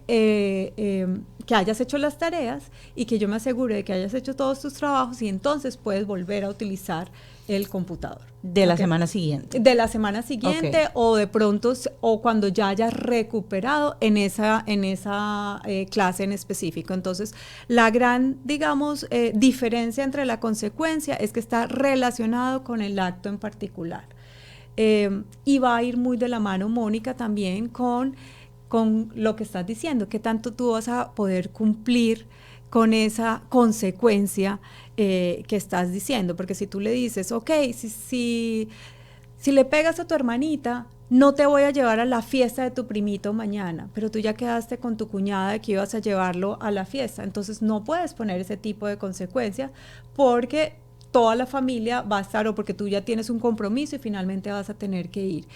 hayas hecho las tareas y que yo me asegure de que hayas hecho todos tus trabajos y entonces puedes volver a utilizar el computador. De la semana siguiente. De la semana siguiente, o de pronto, o cuando ya hayas recuperado en esa clase en específico. Entonces, la gran, digamos, diferencia entre la consecuencia es que está relacionado con el acto en particular. Y va a ir muy de la mano, Mónica, también con lo que estás diciendo, que tanto tú vas a poder cumplir con esa consecuencia que estás diciendo, porque si tú le dices, ok, si le pegas a tu hermanita, no te voy a llevar a la fiesta de tu primito mañana, pero tú ya quedaste con tu cuñada de que ibas a llevarlo a la fiesta, entonces no puedes poner ese tipo de consecuencia porque toda la familia va a estar, o porque tú ya tienes un compromiso y finalmente vas a tener que ir.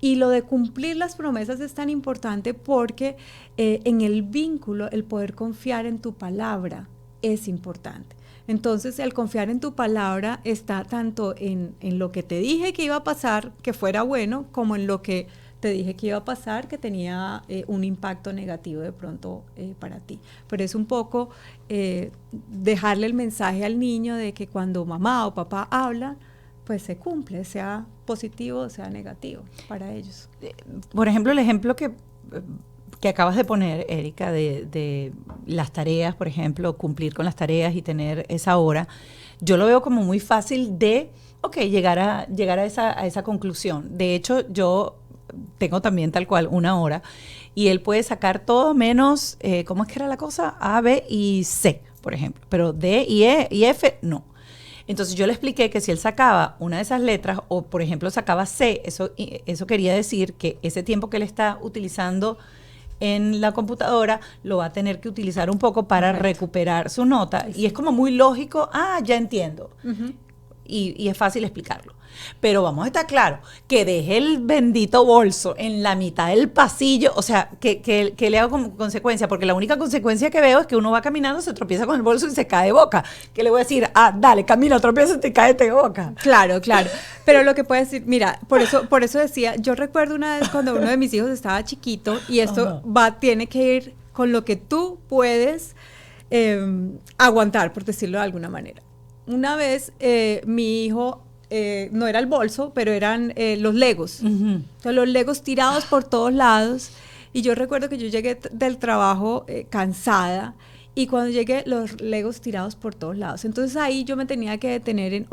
Y lo de cumplir las promesas es tan importante porque en el vínculo, el poder confiar en tu palabra es importante. Entonces, el confiar en tu palabra está tanto en lo que te dije que iba a pasar, que fuera bueno, como en lo que te dije que iba a pasar, que tenía un impacto negativo de pronto para ti. Pero es un poco dejarle el mensaje al niño de que cuando mamá o papá hablan, pues se cumple, sea positivo o sea negativo para ellos. Por ejemplo, el ejemplo que acabas de poner, Erika, de las tareas, por ejemplo, cumplir con las tareas y tener esa hora, yo lo veo como muy fácil de, llegar a esa conclusión. De hecho, yo tengo también tal cual 1 hora y él puede sacar todo menos, ¿cómo es que era la cosa? A, B y C, por ejemplo, pero D y E y F no. Entonces yo le expliqué que si él sacaba una de esas letras o por ejemplo sacaba C, eso quería decir que ese tiempo que él está utilizando en la computadora lo va a tener que utilizar un poco para recuperar su nota. Sí. Y es como muy lógico, ya entiendo. Uh-huh. Y es fácil explicarlo. Pero vamos a estar claros, que deje el bendito bolso en la mitad del pasillo, o sea, que le haga como consecuencia, porque la única consecuencia que veo es que uno va caminando, se tropieza con el bolso y se cae de boca. ¿Qué le voy a decir? Dale, camina, tropieza y cáete de boca. Claro. Pero lo que puedes decir, mira, por eso decía, yo recuerdo una vez cuando uno de mis hijos estaba chiquito, y esto tiene que ir con lo que tú puedes aguantar, por decirlo de alguna manera. Una vez mi hijo, no era el bolso, pero eran los Legos. Uh-huh. Entonces, los Legos tirados por todos lados. Y yo recuerdo que yo llegué del trabajo cansada, y cuando llegué, los Legos tirados por todos lados. Entonces ahí yo me tenía que detener en,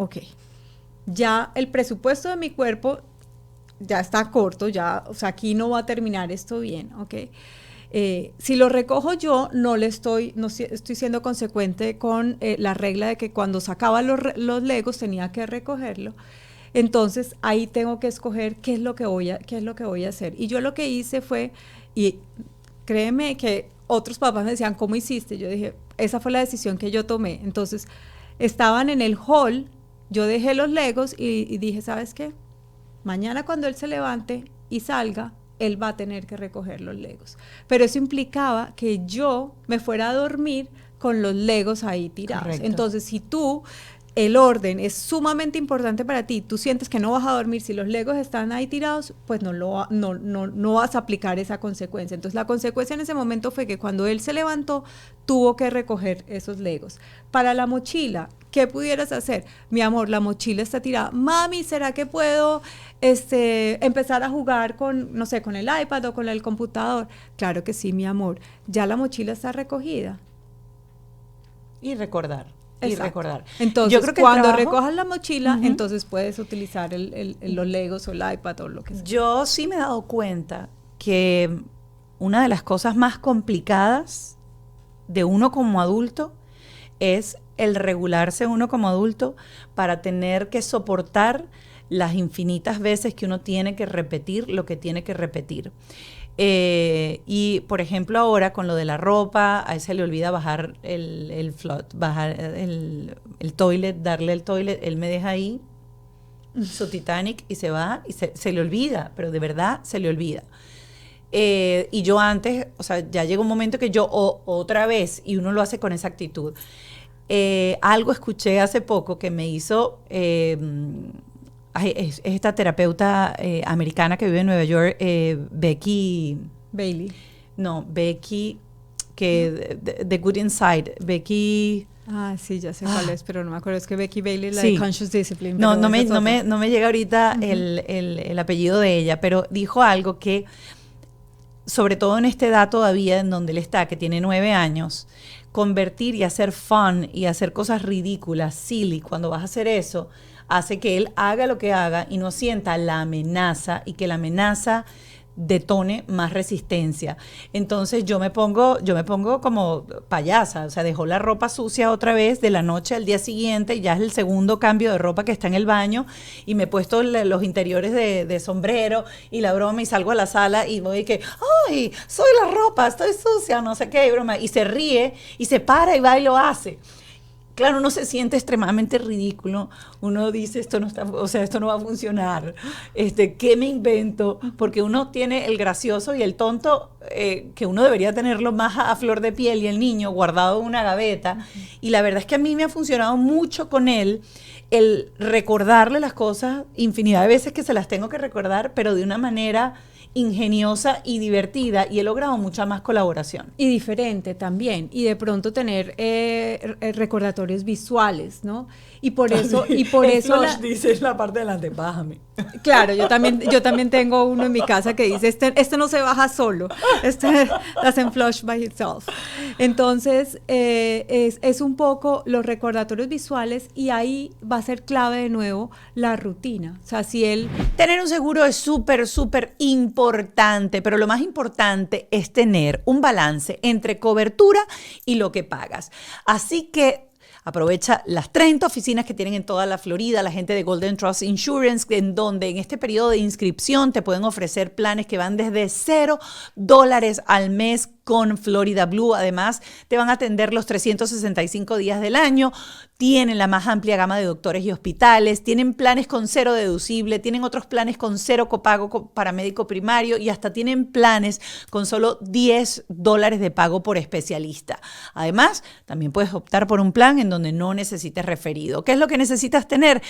ya el presupuesto de mi cuerpo ya está corto, ya, o sea, aquí no va a terminar esto bien, Si lo recojo yo, no estoy siendo consecuente con la regla de que cuando sacaba los Legos tenía que recogerlo. Entonces ahí tengo que escoger qué es lo que voy a hacer. Y yo lo que hice fue, y créeme que otros papás me decían, ¿cómo hiciste? Yo dije, esa fue la decisión que yo tomé. Entonces estaban en el hall, yo dejé los Legos y dije, ¿sabes qué? Mañana cuando él se levante y salga, él va a tener que recoger los Legos. Pero eso implicaba que yo me fuera a dormir con los Legos ahí tirados. Correcto. Entonces, si el orden es sumamente importante para ti, tú sientes que no vas a dormir si los Legos están ahí tirados, pues no vas a aplicar esa consecuencia. Entonces, la consecuencia en ese momento fue que cuando él se levantó, tuvo que recoger esos Legos. Para la mochila, ¿qué pudieras hacer? Mi amor, la mochila está tirada. Mami, ¿será que puedo empezar a jugar con el iPad o con el computador? Claro que sí, mi amor. Ya la mochila está recogida. Y recordar. Exacto. Y recordar. Entonces, yo creo que cuando recojas la mochila, entonces puedes utilizar los Legos o el iPad o lo que sea. Yo sí me he dado cuenta que una de las cosas más complicadas de uno como adulto es el regularse uno como adulto para tener que soportar las infinitas veces que uno tiene que repetir lo que tiene que repetir. Y por ejemplo ahora con lo de la ropa, a él se le olvida bajar el float, bajar el toilet, darle el toilet, él me deja ahí su Titanic y se va y se le olvida, pero de verdad se le olvida. Y yo antes, o sea, ya llega un momento que yo otra vez, y uno lo hace con esa actitud. Algo escuché hace poco que me hizo... es esta terapeuta americana que vive en Nueva York, Becky... Bailey. No, Becky, que The Good Inside, Becky... Ah, sí, ya sé cuál es, pero no me acuerdo. Es que Becky Bailey, la de Conscious Discipline. No me llega ahorita el apellido de ella, pero dijo algo que, sobre todo en esta edad todavía en donde él está, que tiene 9 años, convertir y hacer fun y hacer cosas ridículas, silly, cuando vas a hacer eso, hace que él haga lo que haga y no sienta la amenaza y que la amenaza detone más resistencia. Entonces yo me pongo como payasa, o sea, dejó la ropa sucia otra vez de la noche al día siguiente, ya es el segundo cambio de ropa que está en el baño y me he puesto los interiores de sombrero y la broma y salgo a la sala y voy que, ¡ay, soy la ropa, estoy sucia, no sé qué, broma! Y se ríe y se para y va y lo hace. Claro, uno se siente extremadamente ridículo. Uno dice, esto no va a funcionar. ¿Qué me invento? Porque uno tiene el gracioso y el tonto, que uno debería tenerlo más a flor de piel, y el niño guardado en una gaveta. Y la verdad es que a mí me ha funcionado mucho con él el recordarle las cosas infinidad de veces que se las tengo que recordar, pero de una manera ingeniosa y divertida, y he logrado mucha más colaboración. Y diferente también, y de pronto tener recordatorios visuales, ¿no? Y por eso... dice la parte de delante, bájame. Claro, yo también tengo uno en mi casa que dice, este no se baja solo, doesn't flush by itself. Entonces, es un poco los recordatorios visuales, y ahí va a ser clave de nuevo la rutina. O sea, si él... Tener un seguro es súper, súper importante, pero lo más importante es tener un balance entre cobertura y lo que pagas. Así que aprovecha las 30 oficinas que tienen en toda la Florida, la gente de Golden Trust Insurance, en donde en este periodo de inscripción te pueden ofrecer planes que van desde $0 al mes con Florida Blue. Además, te van a atender los 365 días del año. Tienen la más amplia gama de doctores y hospitales. Tienen planes con 0 deducible. Tienen otros planes con 0 copago para médico primario. Y hasta tienen planes con solo $10 de pago por especialista. Además, también puedes optar por un plan en donde no necesites referido. ¿Qué es lo que necesitas tener?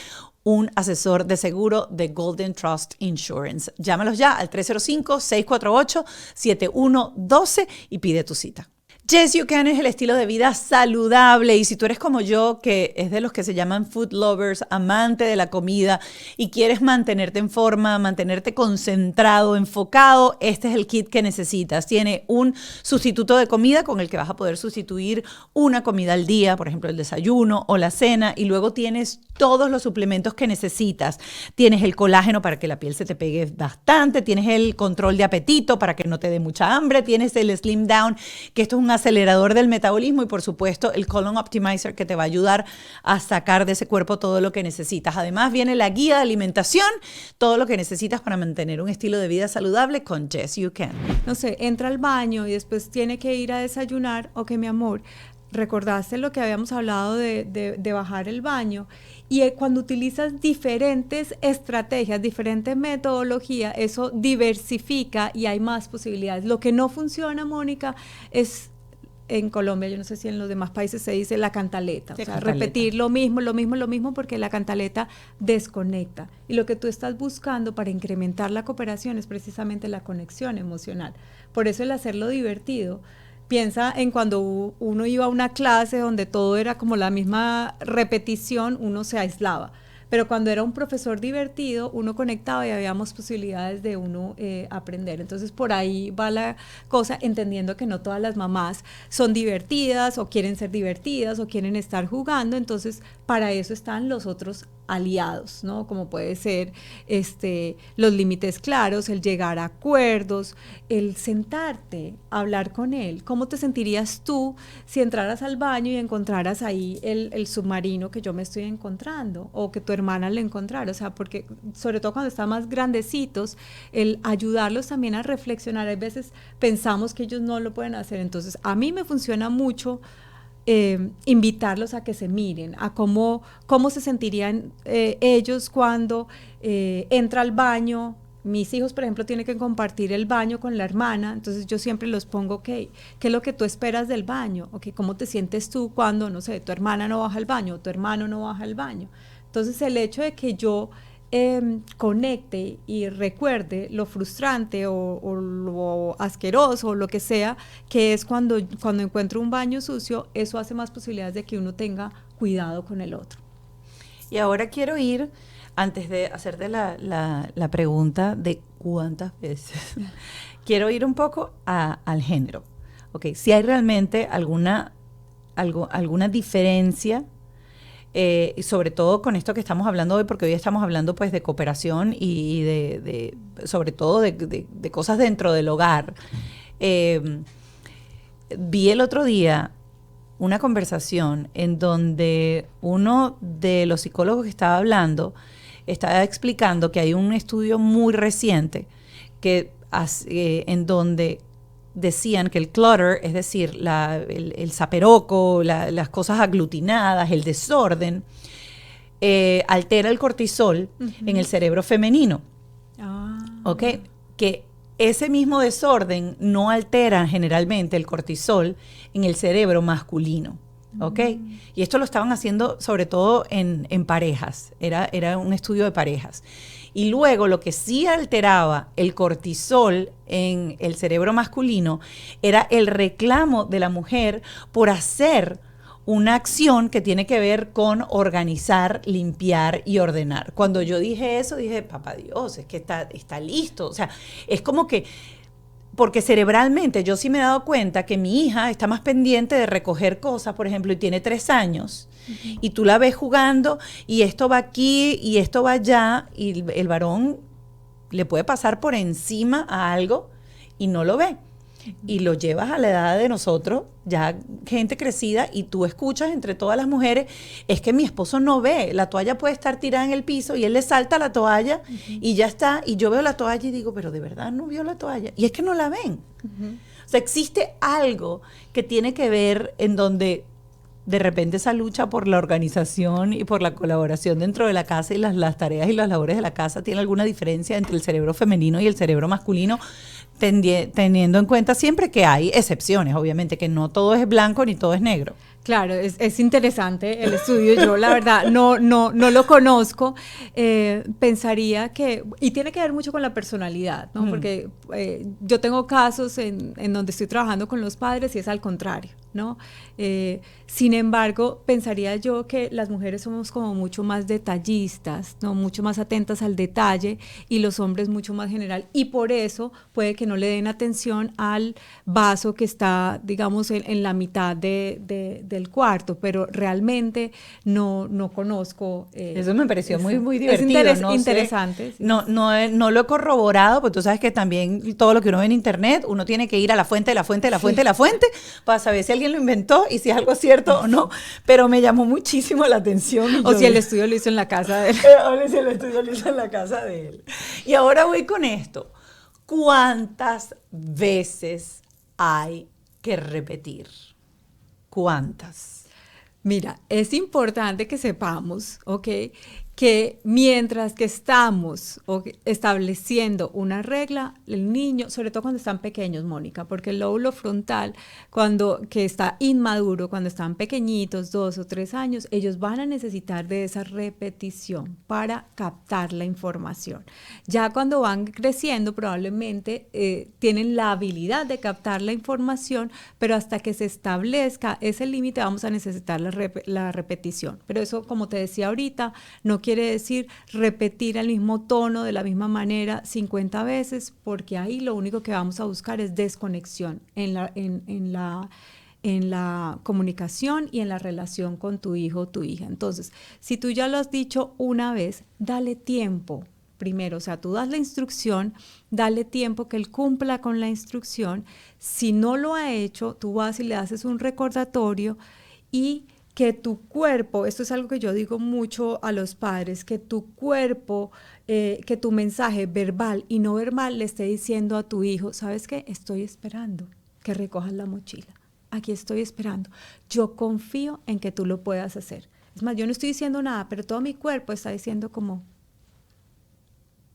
Un asesor de seguro de Golden Trust Insurance. Llámalos ya al 305-648-7112 y pide tu cita. Yes You Can es el estilo de vida saludable, y si tú eres como yo, que es de los que se llaman food lovers, amante de la comida y quieres mantenerte en forma, mantenerte concentrado, enfocado, este es el kit que necesitas. Tiene un sustituto de comida con el que vas a poder sustituir una comida al día, por ejemplo el desayuno o la cena, y luego tienes todos los suplementos que necesitas. Tienes el colágeno para que la piel se te pegue bastante, tienes el control de apetito para que no te dé mucha hambre, tienes el Slim Down, que esto es un acelerador del metabolismo, y por supuesto el Colon Optimizer, que te va a ayudar a sacar de ese cuerpo todo lo que necesitas. Además viene la guía de alimentación, todo lo que necesitas para mantener un estilo de vida saludable con Yes You Can. No sé, entra al baño y después tiene que ir a desayunar. Ok, mi amor, recordaste lo que habíamos hablado de bajar el baño, y cuando utilizas diferentes estrategias, diferente metodología, eso diversifica y hay más posibilidades. Lo que no funciona, Mónica, es en Colombia, yo no sé si en los demás países se dice la cantaleta, o sea, cantaleta. repetir lo mismo, porque la cantaleta desconecta. Y lo que tú estás buscando para incrementar la cooperación es precisamente la conexión emocional. Por eso el hacerlo divertido. Piensa en cuando uno iba a una clase donde todo era como la misma repetición, uno se aislaba. Pero cuando era un profesor divertido, uno conectaba y habíamos posibilidades de uno aprender. Entonces, por ahí va la cosa, entendiendo que no todas las mamás son divertidas o quieren ser divertidas o quieren estar jugando. Entonces, para eso están los otros aliados, ¿no? Como puede ser los límites claros, el llegar a acuerdos, el sentarte, hablar con él. ¿Cómo te sentirías tú si entraras al baño y encontraras ahí el submarino que yo me estoy encontrando, o que tu hermana le encontrara? O sea, porque sobre todo cuando están más grandecitos, el ayudarlos también a reflexionar. Hay veces pensamos que ellos no lo pueden hacer. Entonces, a mí me funciona mucho invitarlos a que se miren, a cómo se sentirían ellos cuando entra al baño. Mis hijos, por ejemplo, tienen que compartir el baño con la hermana, entonces yo siempre los pongo, ¿qué es lo que tú esperas del baño? ¿Cómo te sientes tú cuando, no sé, tu hermana no baja al baño o tu hermano no baja al baño? Entonces, el hecho de que yo conecte y recuerde lo frustrante o lo asqueroso o lo que sea, que es cuando encuentro un baño sucio, eso hace más posibilidades de que uno tenga cuidado con el otro. Y ahora quiero ir, antes de hacerte la pregunta de cuántas veces, quiero ir un poco al género. Si hay realmente alguna diferencia, sobre todo con esto que estamos hablando hoy, porque hoy estamos hablando pues de cooperación y sobre todo de cosas dentro del hogar. Vi el otro día una conversación en donde uno de los psicólogos que estaba hablando estaba explicando que hay un estudio muy reciente en donde decían que el clutter, es decir, el zaperoco, las cosas aglutinadas, el desorden, altera el cortisol en el cerebro femenino. Que ese mismo desorden no altera generalmente el cortisol en el cerebro masculino. Y esto lo estaban haciendo sobre todo en parejas, era un estudio de parejas. Y luego lo que sí alteraba el cortisol en el cerebro masculino era el reclamo de la mujer por hacer una acción que tiene que ver con organizar, limpiar y ordenar. Cuando yo dije eso, dije, papá Dios, es que está listo. O sea, es como que, porque cerebralmente yo sí me he dado cuenta que mi hija está más pendiente de recoger cosas, por ejemplo, y tiene 3 años, y tú la ves jugando, y esto va aquí, y esto va allá, y el varón le puede pasar por encima a algo y no lo ve. Y lo llevas a la edad de nosotros, ya gente crecida, y tú escuchas entre todas las mujeres, es que mi esposo no ve, la toalla puede estar tirada en el piso y él le salta la toalla y ya está, y yo veo la toalla y digo, pero de verdad no vio la toalla, y es que no la ven. O sea, existe algo que tiene que ver en donde de repente esa lucha por la organización y por la colaboración dentro de la casa y las tareas y las labores de la casa tiene alguna diferencia entre el cerebro femenino y el cerebro masculino, teniendo en cuenta siempre que hay excepciones, obviamente, que no todo es blanco ni todo es negro. Claro, es interesante el estudio. Yo, la verdad, no lo conozco. Pensaría que, y tiene que ver mucho con la personalidad, ¿no? Porque yo tengo casos en donde estoy trabajando con los padres y es al contrario, ¿no? Sin embargo, pensaría yo que las mujeres somos como mucho más detallistas, ¿no? Mucho más atentas al detalle, y los hombres mucho más general, y por eso puede que no le den atención al vaso que está, digamos, en la mitad del cuarto, pero realmente no conozco. Eso me pareció muy divertido. Interesante. Sí. No lo he corroborado, porque tú sabes que también todo lo que uno ve en internet, uno tiene que ir a la fuente para saber si alguien lo inventó y si es algo cierto o no, pero me llamó muchísimo la atención. O si el estudio lo hizo en la casa de él. O si el estudio lo hizo en la casa de él. Y ahora voy con esto. ¿Cuántas veces hay que repetir? ¿Cuántas? Mira, es importante que sepamos, ¿ok?, que mientras que estamos estableciendo una regla, el niño, sobre todo cuando están pequeños, Mónica, porque el lóbulo frontal, que está inmaduro, cuando están pequeñitos, 2 o 3 años, ellos van a necesitar de esa repetición para captar la información. Ya cuando van creciendo, probablemente tienen la habilidad de captar la información, pero hasta que se establezca ese límite vamos a necesitar la repetición. Pero eso, como te decía ahorita, no quiere decir repetir el mismo tono de la misma manera 50 veces, porque ahí lo único que vamos a buscar es desconexión en la comunicación y en la relación con tu hijo o tu hija. Entonces, si tú ya lo has dicho una vez, dale tiempo primero. O sea, tú das la instrucción, dale tiempo que él cumpla con la instrucción. Si no lo ha hecho, tú vas y le haces un recordatorio, y que tu cuerpo, esto es algo que yo digo mucho a los padres, que tu cuerpo, que tu mensaje verbal y no verbal le esté diciendo a tu hijo, ¿sabes qué? Estoy esperando que recojas la mochila. Aquí estoy esperando. Yo confío en que tú lo puedas hacer. Es más, yo no estoy diciendo nada, pero todo mi cuerpo está diciendo como...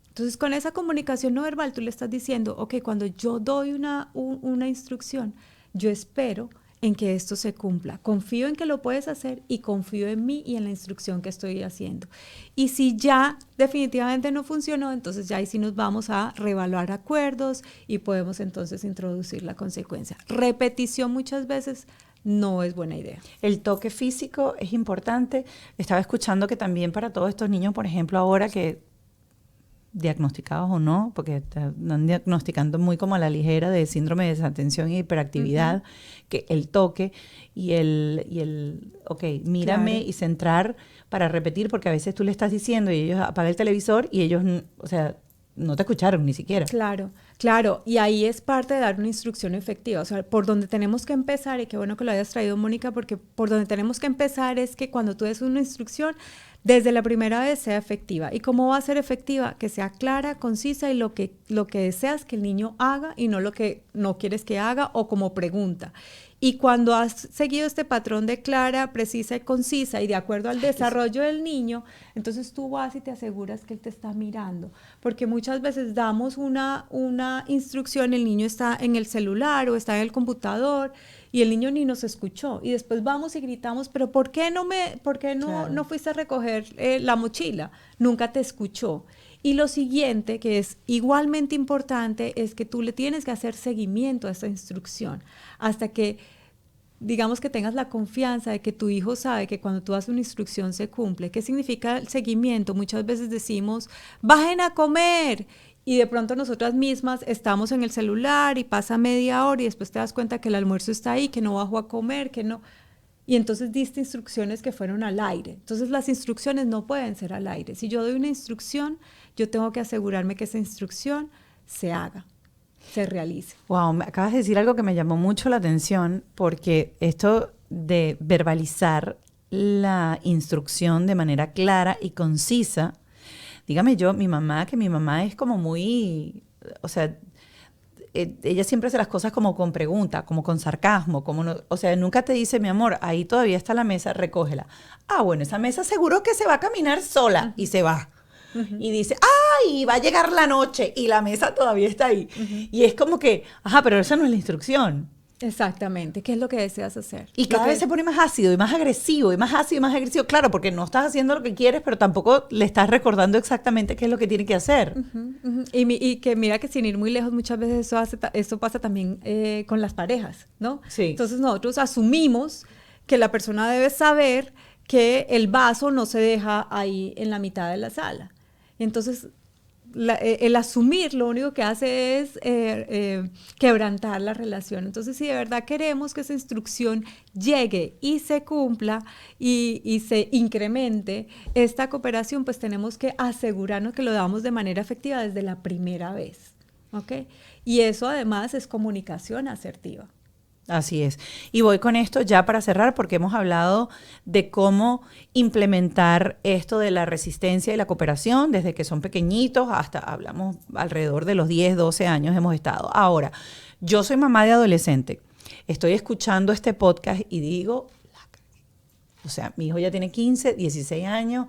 Entonces, con esa comunicación no verbal, tú le estás diciendo, ok, cuando yo doy una instrucción, yo espero en que esto se cumpla. Confío en que lo puedes hacer y confío en mí y en la instrucción que estoy haciendo. Y si ya definitivamente no funcionó, entonces ya ahí sí nos vamos a reevaluar acuerdos y podemos entonces introducir la consecuencia. Repetición muchas veces no es buena idea. El toque físico es importante. Estaba escuchando que también para todos estos niños, por ejemplo, ahora que diagnosticados o no, porque están diagnosticando muy como a la ligera de síndrome de desatención y hiperactividad, que el toque y el ok, mírame, claro, y centrar para repetir, porque a veces tú le estás diciendo y ellos apagan el televisor y ellos, o sea, no te escucharon ni siquiera. Claro, y ahí es parte de dar una instrucción efectiva, o sea, por donde tenemos que empezar, y qué bueno que lo hayas traído, Mónica, porque por donde tenemos que empezar es que cuando tú des una instrucción, desde la primera vez sea efectiva. ¿Y cómo va a ser efectiva? Que sea clara, concisa y lo que deseas que el niño haga y no lo que no quieres que haga, o como pregunta. Y cuando has seguido este patrón de clara, precisa y concisa y de acuerdo al desarrollo del niño, entonces tú vas y te aseguras que él te está mirando. Porque muchas veces damos una instrucción, el niño está en el celular o está en el computador y el niño ni nos escuchó. Y después vamos y gritamos, pero ¿por qué no fuiste a recoger la mochila? Nunca te escuchó. Y lo siguiente, que es igualmente importante, es que tú le tienes que hacer seguimiento a esa instrucción hasta que, digamos, que tengas la confianza de que tu hijo sabe que cuando tú das una instrucción se cumple. ¿Qué significa el seguimiento? Muchas veces decimos, bajen a comer, y de pronto nosotras mismas estamos en el celular y pasa media hora y después te das cuenta que el almuerzo está ahí, que no bajó a comer, que no... Y entonces diste instrucciones que fueron al aire. Entonces las instrucciones no pueden ser al aire. Si yo doy una instrucción, yo tengo que asegurarme que esa instrucción se haga, se realice. Wow, me acabas de decir algo que me llamó mucho la atención, porque esto de verbalizar la instrucción de manera clara y concisa, dígame yo, mi mamá es como muy, o sea, ella siempre hace las cosas como con pregunta, como con sarcasmo, como no, o sea, nunca te dice, mi amor, ahí todavía está la mesa, recógela. Ah, bueno, esa mesa seguro que se va a caminar sola, y se va. Y dice, ¡ay! Va a llegar la noche y la mesa todavía está ahí. Y es como que, ajá, pero esa no es la instrucción. Exactamente, ¿qué es lo que deseas hacer? Y cada vez se pone más ácido y más agresivo y más ácido y más agresivo. Claro, porque no estás haciendo lo que quieres, pero tampoco le estás recordando exactamente qué es lo que tiene que hacer. Y que mira que sin ir muy lejos, muchas veces eso pasa también con las parejas, ¿no? Sí. Entonces nosotros asumimos que la persona debe saber que el vaso no se deja ahí en la mitad de la sala. Entonces, el asumir lo único que hace es quebrantar la relación. Entonces, si de verdad queremos que esa instrucción llegue y se cumpla y se incremente esta cooperación, pues tenemos que asegurarnos que lo damos de manera efectiva desde la primera vez, ¿ok? Y eso además es comunicación asertiva. Así es. Y voy con esto ya para cerrar, porque hemos hablado de cómo implementar esto de la resistencia y la cooperación desde que son pequeñitos hasta, hablamos, alrededor de los 10, 12 años hemos estado. Ahora, yo soy mamá de adolescente. Estoy escuchando este podcast y digo, o sea, mi hijo ya tiene 15, 16 años,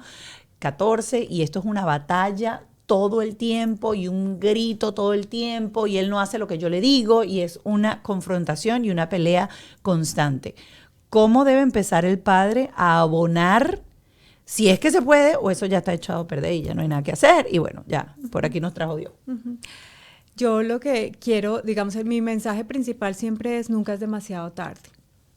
14, y esto es una batalla todo el tiempo y un grito todo el tiempo y él no hace lo que yo le digo y es una confrontación y una pelea constante. ¿Cómo debe empezar el padre a abonar, si es que se puede, o eso ya está echado a perder y ya no hay nada que hacer? Y bueno, ya, por aquí nos trajo Dios. Yo lo que quiero, digamos, mi mensaje principal siempre es: nunca es demasiado tarde.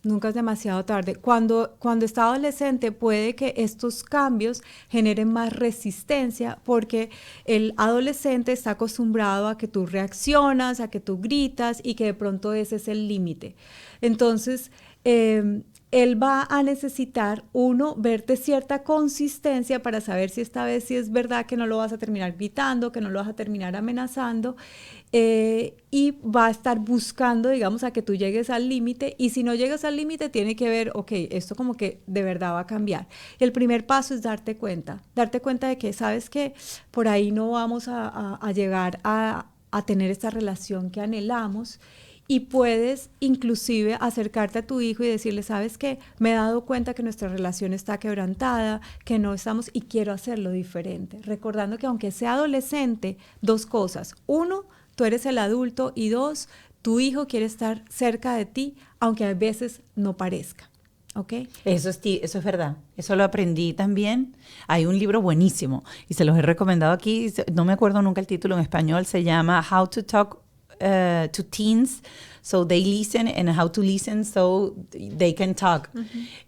Nunca es demasiado tarde. Cuando está adolescente puede que estos cambios generen más resistencia porque el adolescente está acostumbrado a que tú reaccionas, a que tú gritas y que de pronto ese es el límite. Entonces, él va a necesitar, uno, verte cierta consistencia para saber si esta vez sí es verdad que no lo vas a terminar gritando, que no lo vas a terminar amenazando, y va a estar buscando, digamos, a que tú llegues al límite, y si no llegas al límite tiene que ver, ok, esto como que de verdad va a cambiar. El primer paso es darte cuenta de que sabes que por ahí no vamos a llegar a tener esta relación que anhelamos. Y puedes inclusive acercarte a tu hijo y decirle: ¿sabes qué? Me he dado cuenta que nuestra relación está quebrantada, que no estamos y quiero hacerlo diferente. Recordando que aunque sea adolescente, dos cosas. Uno, tú eres el adulto, y dos, tu hijo quiere estar cerca de ti, aunque a veces no parezca. ¿Ok? Eso es verdad. Eso lo aprendí también. Hay un libro buenísimo y se los he recomendado aquí. No me acuerdo nunca el título en español. Se llama How to Talk to Teens so they listen and How to Listen so they can talk.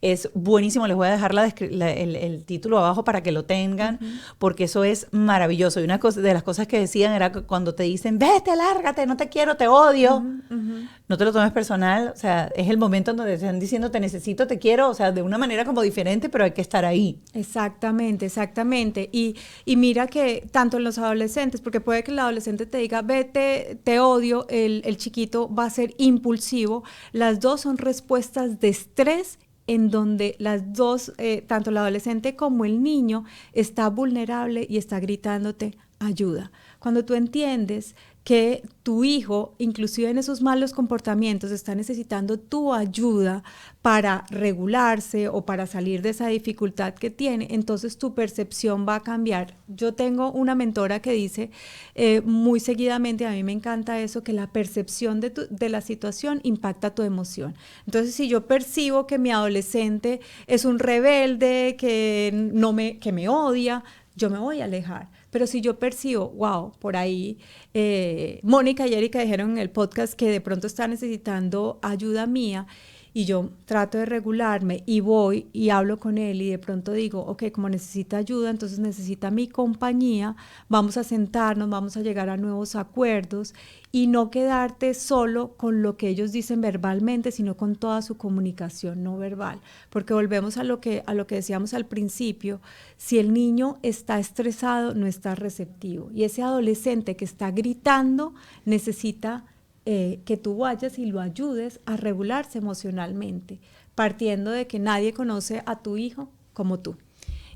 Es buenísimo. Les voy a dejar el título abajo para que lo tengan, porque eso es maravilloso. Y una cosa, de las cosas que decían era que cuando te dicen: vete, lárgate, no te quiero, te odio, no te lo tomes personal. O sea, es el momento en donde te están diciendo: te necesito, te quiero, o sea, de una manera como diferente, pero hay que estar ahí. Exactamente, exactamente. Y mira que tanto en los adolescentes, porque puede que el adolescente te diga: vete, te odio, el chiquito va a ser impulsivo. Las dos son respuestas de estrés en donde las dos, tanto el adolescente como el niño, está vulnerable y está gritándote ayuda. Cuando tú entiendes que tu hijo, inclusive en esos malos comportamientos, está necesitando tu ayuda para regularse o para salir de esa dificultad que tiene, entonces tu percepción va a cambiar. Yo tengo una mentora que dice muy seguidamente, a mí me encanta eso, que la percepción de la situación impacta tu emoción. Entonces, si yo percibo que mi adolescente es un rebelde, que me odia, yo me voy a alejar. Pero si yo percibo, wow, por ahí Mónica y Erika dijeron en el podcast que de pronto está necesitando ayuda mía, y yo trato de regularme y voy y hablo con él y de pronto digo: ok, como necesita ayuda, entonces necesita mi compañía, vamos a sentarnos, vamos a llegar a nuevos acuerdos, y no quedarte solo con lo que ellos dicen verbalmente, sino con toda su comunicación no verbal. Porque volvemos a lo que decíamos al principio: si el niño está estresado, no está receptivo, y ese adolescente que está gritando necesita que tú vayas y lo ayudes a regularse emocionalmente, partiendo de que nadie conoce a tu hijo como tú.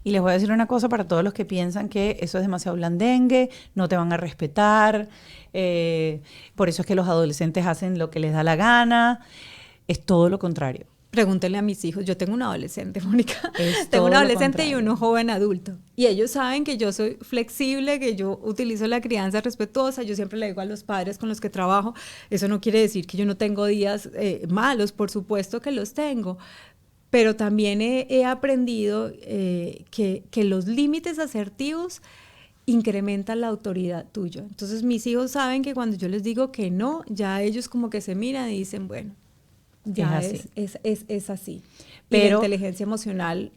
Y les voy a decir una cosa para todos los que piensan que eso es demasiado blandengue, no te van a respetar, por eso es que los adolescentes hacen lo que les da la gana. Es todo lo contrario. Pregúntenle a mis hijos, yo tengo un adolescente, Mónica, Es tengo un todo lo adolescente y contrario. un joven adulto, y ellos saben que yo soy flexible, que yo utilizo la crianza respetuosa. Yo siempre le digo a los padres con los que trabajo, eso no quiere decir que yo no tengo días malos, por supuesto que los tengo, pero también he aprendido que los límites asertivos incrementan la autoridad tuya. Entonces mis hijos saben que cuando yo les digo que no, ya ellos como que se miran y dicen, bueno, ya es así. Pero y la inteligencia emocional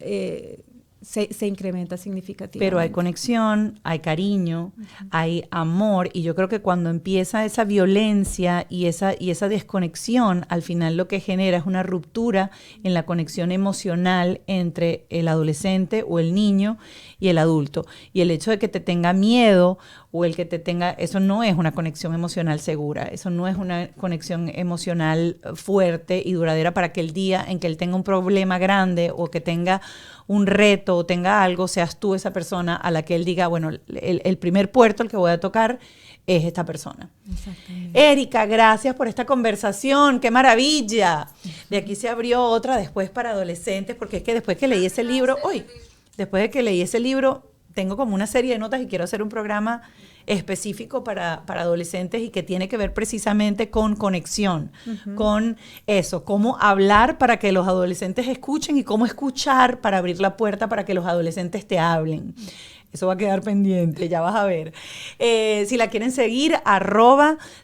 se incrementa significativamente. Pero hay conexión, hay cariño, hay amor, y yo creo que cuando empieza esa violencia y esa desconexión, al final lo que genera es una ruptura en la conexión emocional entre el adolescente o el niño y el adulto. Y el hecho de que te tenga miedo o el que te tenga, eso no es una conexión emocional segura, eso no es una conexión emocional fuerte y duradera para que el día en que él tenga un problema grande o que tenga un reto o tenga algo, seas tú esa persona a la que él diga, bueno, el primer puerto al que voy a tocar es esta persona. Exactamente. Erika, gracias por esta conversación, qué maravilla. De aquí se abrió otra después para adolescentes, porque es que después que leí ese libro, después de que leí ese libro, tengo como una serie de notas y quiero hacer un programa específico para adolescentes y que tiene que ver precisamente con conexión, con eso, cómo hablar para que los adolescentes escuchen y cómo escuchar para abrir la puerta para que los adolescentes te hablen. Eso va a quedar pendiente, ya vas a ver. Si la quieren seguir,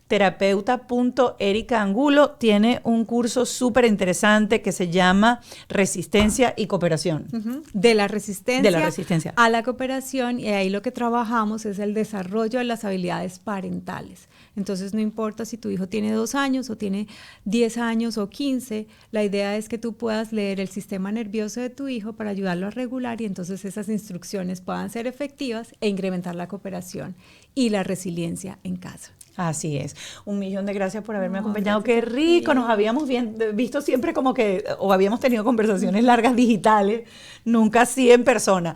@terapeuta.ericaangulo, tiene un curso súper interesante que se llama Resistencia y Cooperación. De la resistencia a la cooperación, y ahí lo que trabajamos es el desarrollo de las habilidades parentales. Entonces no importa si tu hijo tiene 2 años o tiene 10 años o 15, la idea es que tú puedas leer el sistema nervioso de tu hijo para ayudarlo a regular y entonces esas instrucciones puedan ser efectivas e incrementar la cooperación y la resiliencia en casa. Así es. 1.000.000 de gracias por haberme acompañado. Qué rico. Nos habíamos visto siempre como que, o habíamos tenido conversaciones largas digitales, nunca así en persona.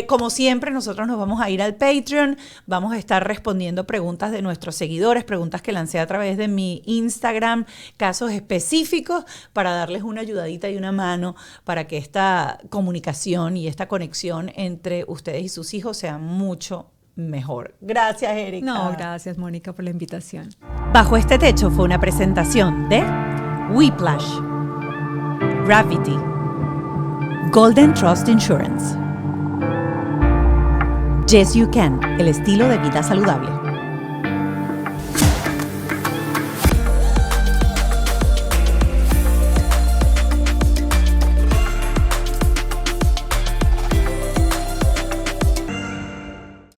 Como siempre, nosotros nos vamos a ir al Patreon. Vamos a estar respondiendo preguntas de nuestros seguidores, preguntas que lancé a través de mi Instagram, casos específicos para darles una ayudadita y una mano para que esta comunicación y esta conexión entre ustedes y sus hijos sea mucho mejor. Gracias, Erika. No, gracias, Mónica, por la invitación. Bajo este techo fue una presentación de Whiplash, Gravity, Golden Trust Insurance, Yes You Can, el estilo de vida saludable.